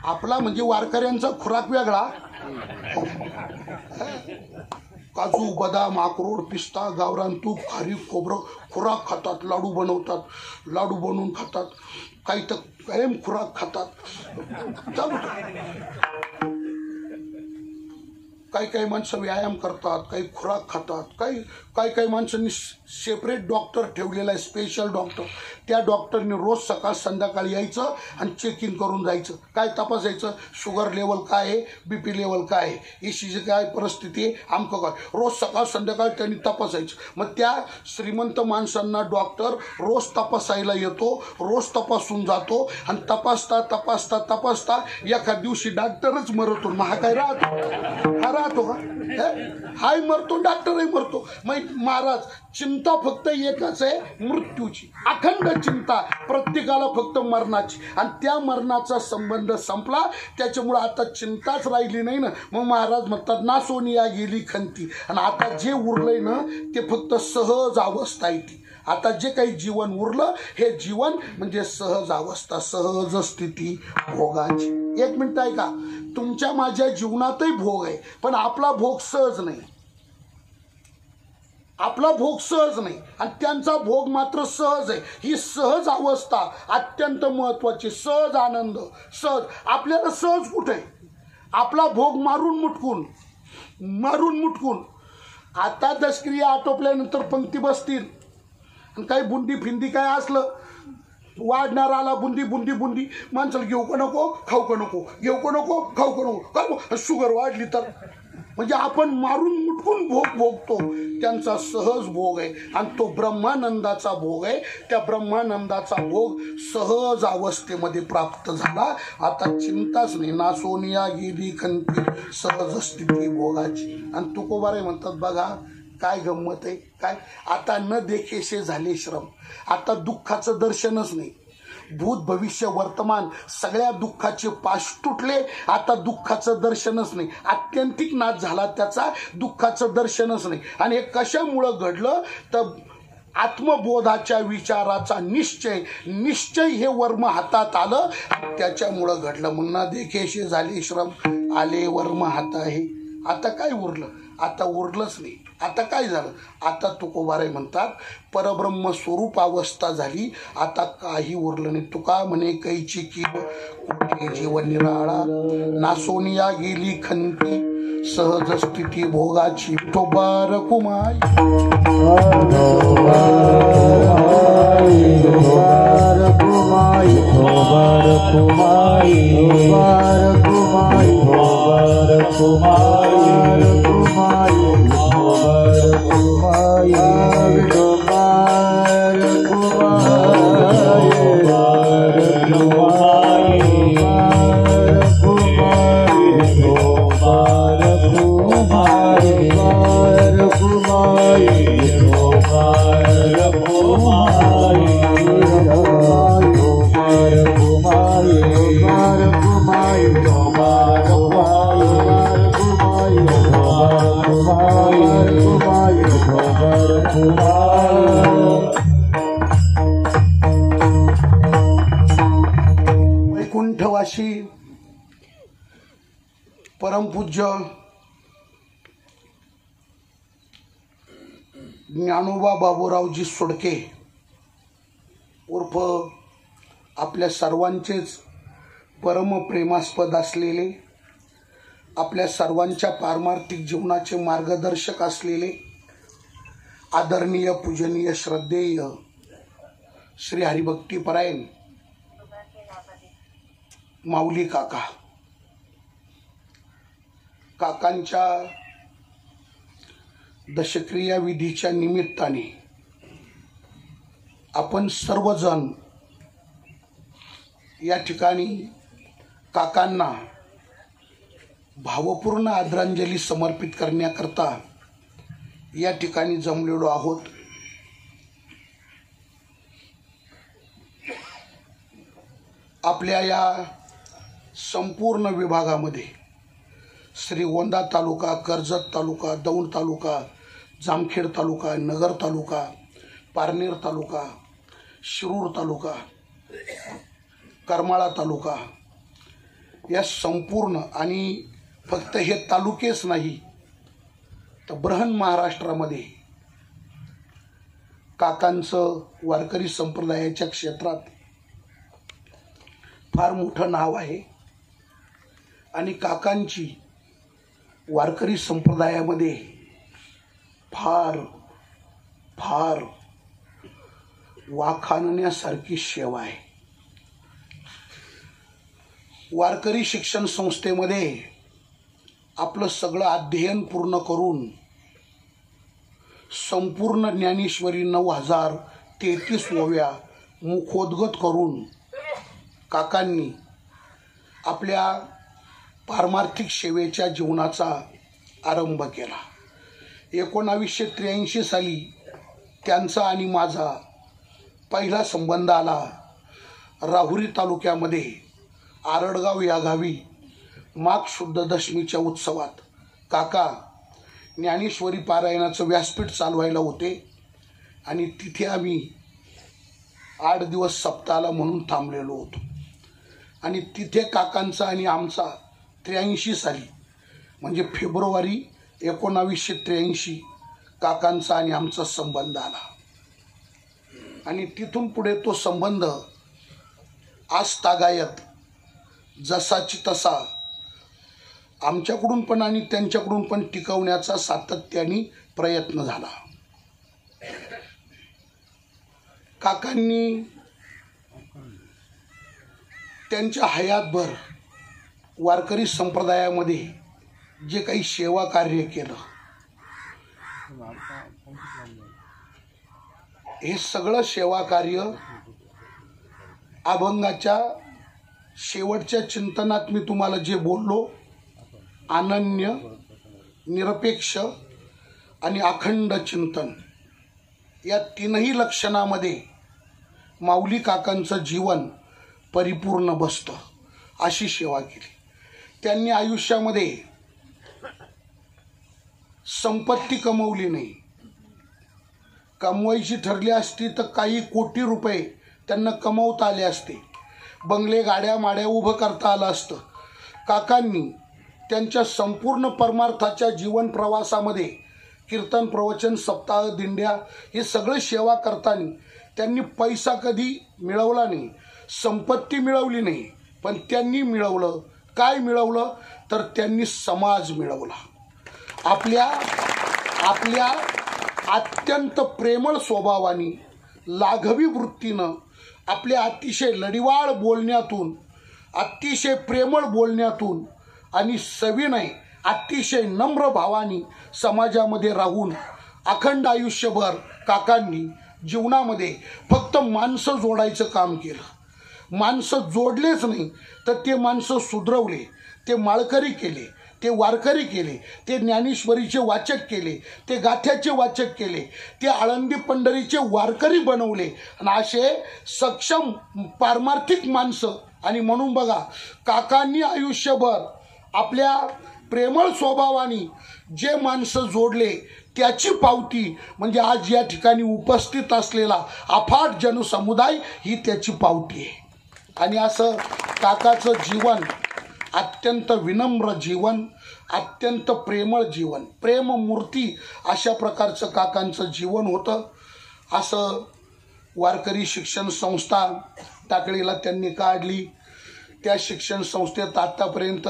आपला म्हणजे वारकऱ्यांचा खुराक वेगळा, काजू बदाम अक्रोड पिस्ता गावरान तूप खारीक खोबरं खुराक खातात, लाडू बनवतात, लाडू बनवून खातात, काही तर कायम खुराक खातात. चालू काही काही माणसं व्यायाम करतात, काही खुराक खातात, काही माणसांनी सेपरेट डॉक्टर ठेवलेला आहे, स्पेशल डॉक्टर. त्या डॉक्टरने रोज सकाळ संध्याकाळी यायचं आणि चेकिंग करून जायचं. काय तपासायचं? शुगर लेवल काय आहे, BP लेवल काय आहे, ECG काय परिस्थिती आहे, आमकं काय. रोज सकाळ संध्याकाळ त्यांनी तपासायचं. मग त्या श्रीमंत माणसांना डॉक्टर रोज तपासायला येतो, रोज तपासून जातो आणि तपासता तपासता तपासता एका दिवशी डॉक्टरच मरतो. मग हा काय राहतो? हा राहतो का? हाय मरतो, डॉक्टरही मरतो. मग महाराज, चिंता फक्त एकच आहे, मृत्यूची. अखंड चिंता प्रत्येकाला फक्त मरणाची, आणि त्या मरणाचा संबंध संपला. त्याच्यामुळे आता चिंताच राहिली नाही ना. मग महाराज म्हणतात ना, सोनिया गेली खंती. आणि आता जे उरलंय ना ते फक्त सहज अवस्था आहे ती. आता जे काही जीवन उरलं हे जीवन म्हणजे सहज अवस्था, सहज स्थिती भोगाची. एक मिनिट आहे का, तुमच्या माझ्या जीवनातही भोग आहे, पण आपला भोग सहज नाही. आपला भोग सहज नाही आणि त्यांचा भोग मात्र सहज आहे. ही सहज अवस्था अत्यंत महत्वाची. सहज आनंद, सहज. आपल्याला सहज कुठे आहे? आपला भोग मारून मुटकून. आता दशक्रिया आटोपल्यानंतर पंक्ती बसतील आणि काही बुंदी फिंदी काय असलं, वाढणार आला बुंदी बुंदी बुंदी, माणसाला घेऊ का नको, खाऊ का नको, घेऊ का नको, खाऊ का नको, का शुगर वाढली तर. म्हणजे आपण मारून मुटकून भोग भोगतो. त्यांचा सहज भोग आहे आणि तो ब्रह्मानंदाचा भोग आहे. त्या ब्रह्मानंदाचा भोग सहज अवस्थेमध्ये प्राप्त झाला. आता चिंताच नाही. ना सोनिया गेली खंती, सहज स्थिती भोगाची. आणि तुकोबारे म्हणतात बघा काय गंमत आहे. काय आता न देखेशे झाले श्रम. आता दुःखाचं दर्शनच नाही. भूत भविष्य वर्तमान सगळ्या दुःखाचे पाश तुटले. आता दुःखाचं दर्शनच नाही. आत्यंतिक नाश झाला त्याचा, दुःखाचं दर्शनच नाही. आणि हे कशामुळं घडलं तर आत्मबोधाच्या विचाराचा निश्चय हे वर्म हातात आलं, त्याच्यामुळं घडलं. म्हणून देखेशे झाले श्रम, आले वर्म हात आहे. आता काय उरलं? आता उरलंच नाही. आता काय झालं? आता तुकोबारे म्हणतात परब्रह्म स्वरूप अवस्था झाली. आता काही उरलं नाही. तुका म्हणे कैची की कुठे जीवन निराळा, नासोनिया गेली खंती, सहज स्थिती भोगाची. ठोबार कुमाई वैकुंठवासी परमपूज्य ज्ञानोबा बाबूरावजी सोडके उर्फ आपल्या सर्वांचेच परमप्रेमास्पद असलेले, आपल्या सर्वांच्या पारमार्थिक जीवनाचे मार्गदर्शक असलेले आदरणीय पूजनीय श्रद्धेय श्री हरिभक्तीपरायण माऊली काकांच्या दशक्रिया विधीच्या निमित्ताने आपण सर्वजण या ठिकाणी काकांना भावपूर्ण आदरांजली समर्पित करण्याकरता या ठिकाणी जमलेलो आहोत. आपल्या या संपूर्ण विभागामध्ये श्रीगोंदा तालुका, कर्जत तालुका, दौंड तालुका, जामखेड तालुका, नगर तालुका, पारनेर तालुका, शिरूर तालुका, करमाळा तालुका या संपूर्ण आणि फक्त हे तालुकेच नाही तर बृहन महाराष्ट्रामध्ये काकांचं वारकरी संप्रदायाच्या क्षेत्रात फार मोठं नाव आहे. आणि काकांची वारकरी संप्रदायामध्ये फार फार वाखाणण्यासारखी सेवा आहे. वारकरी शिक्षण संस्थेमध्ये आपलं सगळं अध्ययन पूर्ण करून संपूर्ण ज्ञानेश्वरी 9033 ओव्या मुखोद्गत करून काकांनी आपल्या पारमार्थिक सेवेच्या जीवनाचा आरंभ केला. 1983 साली त्यांचा आणि माझा पहिला संबंध आला. राहुरी तालुक्यामध्ये आरडगाव या गावी माघ शुद्ध दशमीच्या उत्सवात काका ज्ञानेश्वरी पारायणाचं व्यासपीठ चालवायला होते आणि तिथे आम्ही 8 दिवस सप्ताहाला म्हणून थांबलेलो होतो. आणि तिथे काकांचा आणि आमचा 83 साली म्हणजे फेब्रुवारी 1983 काकांचा आणि आमचा संबंध आला. आणि तिथून पुढे तो संबंध आजतागायत जसाची तसा आमच्याकडून पण आणि त्यांच्याकडून पण टिकवण्याचा सातत्याने प्रयत्न झाला. काकांनी त्यांच्या हयातभर वारकरी संप्रदायामध्ये जे काही सेवा कार्य केलं हे सगळं सेवा कार्य अभंगाच्या शेवटच्या चिंतनात मी तुम्हाला जे बोललो, अनन्य, निरपेक्ष आणि अखंड चिंतन, या तीनही लक्षणामध्ये माऊली काकांचं जीवन परिपूर्ण बसतं. अशी सेवा केली त्यांनी. आयुष्यामध्ये संपत्ती कमवली नाही. कमवायची ठरली असती तर काही कोटी रुपये त्यांना कमवता आले असते. बंगले, गाड्या माड्या उभं करता आलं असतं. काकांनी त्यांच्या संपूर्ण परमार्थाच्या जीवन प्रवासामध्ये कीर्तन, प्रवचन, सप्ताह, दिंड्या हे सगळं सेवा करताना त्यांनी पैसा कधी मिळवला नाही, संपत्ती मिळवली नाही, पण त्यांनी मिळवलं काय? मिळवलं तर त्यांनी समाज मिळवला. आपल्या अत्यंत प्रेमळ स्वभावाने, लाघवी वृत्तीनं, आपल्या अतिशय लढिवाळ बोलण्यातून, अतिशय प्रेमळ बोलण्यातून आणि सविनय अतिशय नम्र भावाने समाजामध्ये राहून अखंड आयुष्यभर काकांनी जीवनामध्ये फक्त माणसं जोडायचं काम केलं. माणसं जोडलेच नाही तर ते माणसं सुधरवले, ते माळकरी केले, ते वारकरी केले, ते ज्ञानेश्वरीचे वाचक केले, ते गाथ्याचे वाचक केले, ते आळंदी पंढरीचे वारकरी बनवले. आणि असे सक्षम पारमार्थिक माणसं. आणि म्हणून बघा, काकांनी आयुष्यभर आपल्या प्रेमळ स्वभावाने जे माणसं जोडले त्याची पावती म्हणजे आज या ठिकाणी उपस्थित असलेला अफाट जनसमुदाय ही त्याची पावती आहे. आणि असं काकाचं जीवन अत्यंत विनम्र जीवन, अत्यंत प्रेमळ जीवन, प्रेममूर्ती अशा प्रकारचं काकांचं जीवन होतं. असं वारकरी शिक्षण संस्था टाकळीला त्यांनी काढली. त्या शिक्षण संस्थेत आतापर्यंत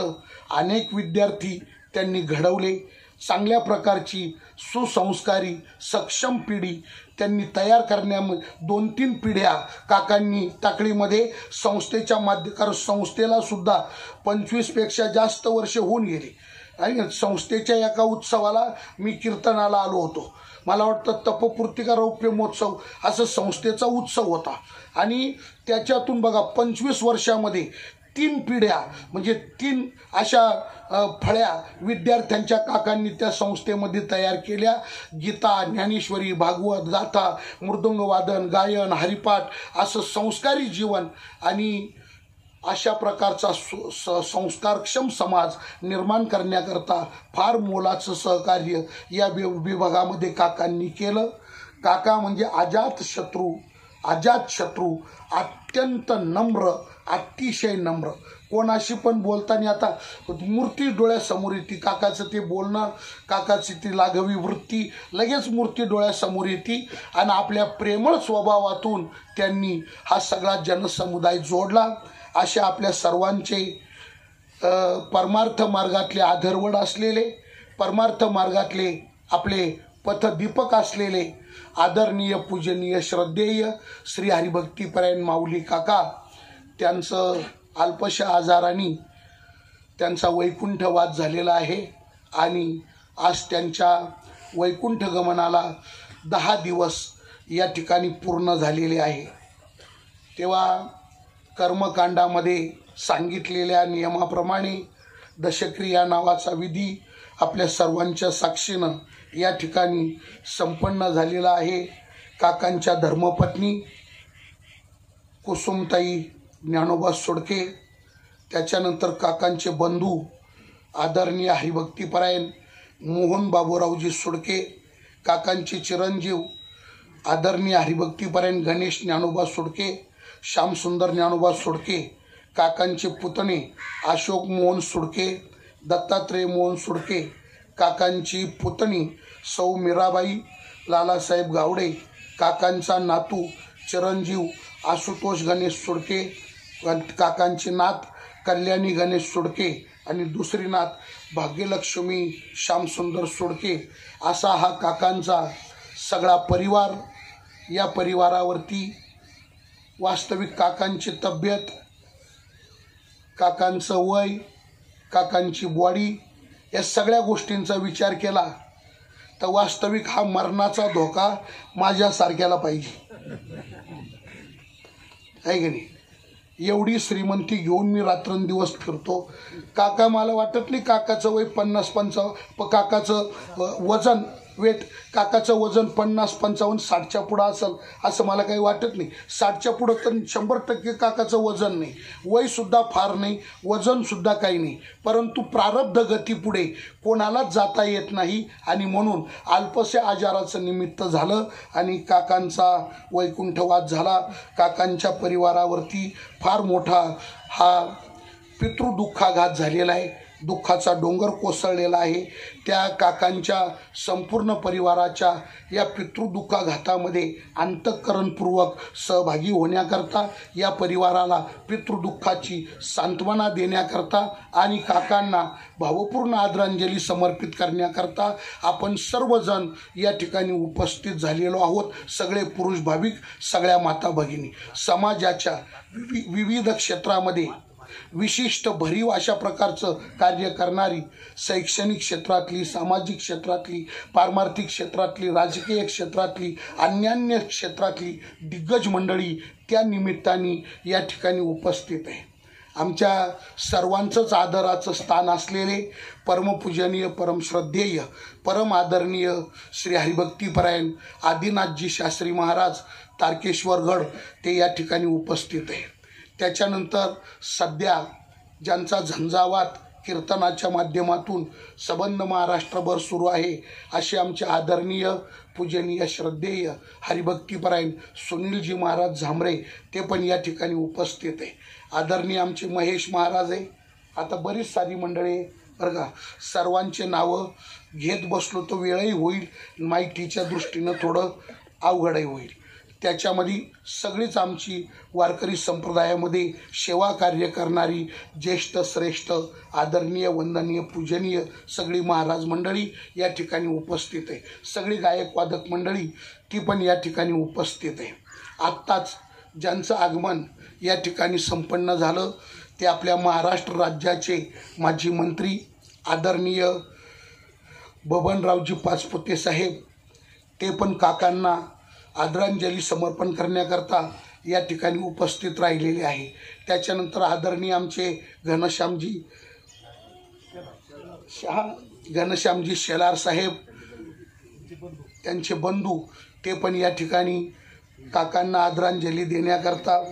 अनेक विद्यार्थी त्यांनी घडवले. चांगल्या प्रकारची सुसंस्कारी सक्षम पिढी त्यांनी तयार करण्यामध्ये 2-3 पिढ्या काकांनी टाकळीमध्ये संस्थेच्या माध्यकार संस्थेला सुद्धा 25 पेक्षा जास्त वर्ष होऊन गेली. आणि संस्थेच्या एका उत्सवाला मी कीर्तनाला आलो होतो. मला वाटतं तपपूर्तिका रौप्य महोत्सव असं संस्थेचा उत्सव होता. आणि त्याच्यातून बघा 25 वर्षामध्ये 3 पिढ्या म्हणजे 3 अशा फळ्या विद्यार्थ्यांच्या काकांनी त्या संस्थेमध्ये तयार केल्या. गीता, ज्ञानेश्वरी, भागवत, गाथा, मृदुंगवादन, गायन, हरिपाठ असं संस्कारी जीवन आणि अशा प्रकारचा संस्कारक्षम समाज निर्माण करण्याकरता फार मोलाचं सहकार्य या विभागामध्ये काकांनी केलं. काका म्हणजे अजात शत्रू, अत्यंत नम्र, अतिशय नम्र. कोणाशी पण बोलताना आता मूर्ती डोळ्यासमोर येते. काकाचं ते बोलणं, काकाची ती लाघवी वृत्ती लगेच मूर्ती डोळ्यासमोर येते. आणि आपल्या प्रेमळ स्वभावातून त्यांनी हा सगळा जनसमुदाय जोडला. अशा आपल्या सर्वांचे परमार्थ मार्गातले आधारवड असलेले परमार्थ मार्गातले आपले पथदीपक असलेले आदरणीय पूजनीय श्रद्धेय श्री हरिभक्तीपरायण माऊली काका त्यांचं अल्पशा आजाराने त्यांचा वैकुंठवास झालेला आहे आणि आज त्यांच्या वैकुंठ गमनाला 10 दिवस या ठिकाणी पूर्ण झालेले आहे। तेव्हा कर्मकांडामध्ये सांगितलेल्या नियमाप्रमाणे दशक्रिया नावाचा विधी आपल्या सर्वांच्या साक्षीनं या ठिकाणी संपन्न झालेला आहे। काकांच्या धर्मपत्नी कुसुमताई ज्ञानोबा सोडके, त्याच्यानंतर काकांचे बंधू आदरणीय हरिभक्तीपरायण मोहन बाबूरावजी सोडके, काकांचे चिरंजीव आदरणीय हरिभक्तीपरायण गणेश ज्ञानोबा सोडके, श्यामसुंदर ज्ञानोबा सोडके, काकांचे पुतणे अशोक मोहन सोडके, दत्तात्रय मोहन सोडके, काकांची पुतणी सौ मीराबाई लालासाहेब गावडे, काकांचा नातू चिरंजीव आशुतोष गणेश सोडके, काकांची नात कल्याणी गणेश सोडके आणि दुसरी नात भाग्यलक्ष्मी श्यामसुंदर सोडके, असा हा काकांचा सगळा परिवार। या परिवारावरती वास्तविक काकांची तब्येत, काकांचं वय, काकांची बॉडी या सगळ्या गोष्टींचा विचार केला तर वास्तविक हा मरणाचा धोका माझ्यासारख्याला पाहिजे आहे की नाही। एवढी श्रीमंती घेऊन मी रात्रंदिवस फिरतो। काका मला वाटत नाही काकाचं वय 50-55, काकाचं वजन वेट काकाचं वजन 50-55 60च्या पुढं असेल असं मला काही वाटत नाही। 60च्या पुढं तर 100% काकाचं वजन नाही, वयसुद्धा फार नाही, वजनसुद्धा काही नाही, परंतु प्रारब्ध गतीपुढे कोणालाच जाता येत नाही आणि म्हणून अल्पशा आजाराचं निमित्त झालं आणि काकांचा वैकुंठवास झाला। काकांच्या परिवारावरती फार मोठा हा पितृदुःखाघात झालेला आहे, दुःखाचा डोंगर कोसळलेला आहे। त्या काकांच्या संपूर्ण परिवाराच्या या पितृदुःखाघातामध्ये अंतःकरणपूर्वक सहभागी होण्याकरता, या परिवाराला पितृदुःखाची सांत्वना देण्याकरता आणि काकांना भावपूर्ण आदरांजली समर्पित करण्याकरता आपण सर्वजण या ठिकाणी उपस्थित झालेलो आहोत। सगळे पुरुष भाविक, सगळ्या माता भगिनी, समाजाच्या विविध क्षेत्रामध्ये विशिष्ट भरीव अशा प्रकारचं कार्य करणारी, शैक्षणिक क्षेत्रातली, सामाजिक क्षेत्रातली, पारमार्थिक क्षेत्रातली, राजकीय क्षेत्रातली, अन्यान्य क्षेत्रातली दिग्गज मंडळी त्या निमित्ताने या ठिकाणी उपस्थित आहे। आमच्या सर्वांचंच आदराचं स्थान असलेले परमपूजनीय, परमश्रद्धेय, परम आदरणीय श्री हरिभक्तीपरायण आदिनाथजी शास्त्री महाराज तारकेश्वरगड ते या ठिकाणी उपस्थित आहे। त्याच्यानंतर सध्या ज्यांचा झंझावात कीर्तनाच्या माध्यमातून सबंध महाराष्ट्रभर सुरू आहे असे आमचे आदरणीय पूजनीय श्रद्धेय हरिभक्तीपरायण सुनीलजी महाराज झांबरे ते पण या ठिकाणी उपस्थित आहे। आदरणीय आमचे महेश महाराज आहे। आता बरीच सारी मंडळी बरं का, सर्वांचे नावं घेत बसलो तर वेळही होईल, माहितीच्या दृष्टीनं थोडं अवघडही होईल। त्याच्यामध्ये सगळीच आमची वारकरी संप्रदायामध्ये सेवा कार्य करणारी ज्येष्ठ श्रेष्ठ आदरणीय वंदनीय पूजनीय सगळी महाराज मंडळी या ठिकाणी उपस्थित आहे। सगळी गायक वादक मंडळी ती पण या ठिकाणी उपस्थित आहे। आत्ताच ज्यांचं आगमन या ठिकाणी संपन्न झालं ते आपल्या महाराष्ट्र राज्याचे माजी मंत्री आदरणीय बबनरावजी पाचपुते साहेब, ते पण काकांना आदरांजली समर्पण करण्याकरता या ठिकाणी उपस्थित राहिलेले आहे। त्याच्यानंतर आदरणीय आमचे घनश्यामजी शेलार साहेब, त्यांचे बंधू ते पण या ठिकाणी काकांना आदरांजली देण्याकरता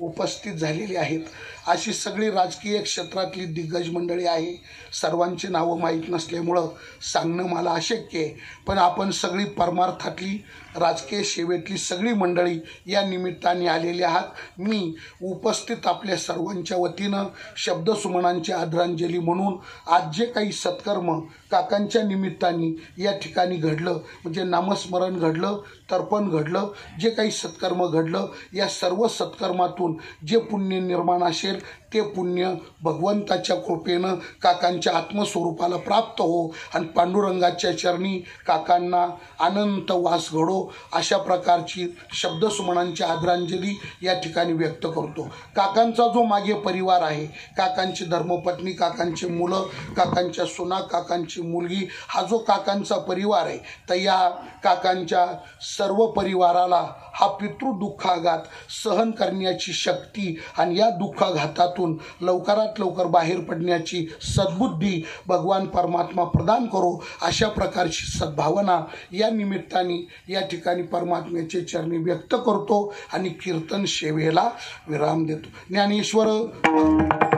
उपस्थित झालेली आहेत। अशी सगळी राजकीय क्षेत्रातली दिग्गज मंडळी आहे। सर्वांची नावं माहीत नसल्यामुळं सांगणं मला अशक्य आहे, पण आपण सगळी परमार्थातली राजकीय सेवेतली सगळी मंडळी या निमित्ताने आलेली आहात। मी उपस्थित आपल्या सर्वांच्या वतीनं शब्दसुमनांची आदरांजली म्हणून आज जे काही सत्कर्म काकांच्या निमित्ताने या ठिकाणी घडलं, म्हणजे नामस्मरण घडलं, तर्पण घडलं, जे काही सत्कर्म घडलं, या सर्व सत्कर्मातून जे पुण्य निर्माण असेल ते पुण्य भगवंताच्या कृपेनं काकांच्या आत्मस्वरूपाला प्राप्त हो आणि पांडुरंगाच्या चरणी काकांना अनंत वास घडो, अशा प्रकारची शब्दसुमनांची आदरांजली या ठिकाणी व्यक्त करतो. काकांचा जो मागे परिवार आहे, काकांची धर्मपत्नी, काकांची मुलं, काकांच्या सुना, काकांची मुलगी, हा जो काकांचा परिवार आहे, तर या काकांच्या सर्व परिवाराला हा पितृदुःखाघात सहन करण्याची शक्ती आणि या दुःखाघातातून लवकरात लवकर बाहेर पडण्याची सद्बुद्धी भगवान परमात्मा प्रदान करो, अशा प्रकारची सद्भावना या निमित्ताने या ठिकाणी परमात्म्याचे चरणी व्यक्त करतो आणि कीर्तन सेवेला विराम देतो. ज्ञानेश्वर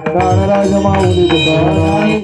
प्राणराज माऊली तुकाराम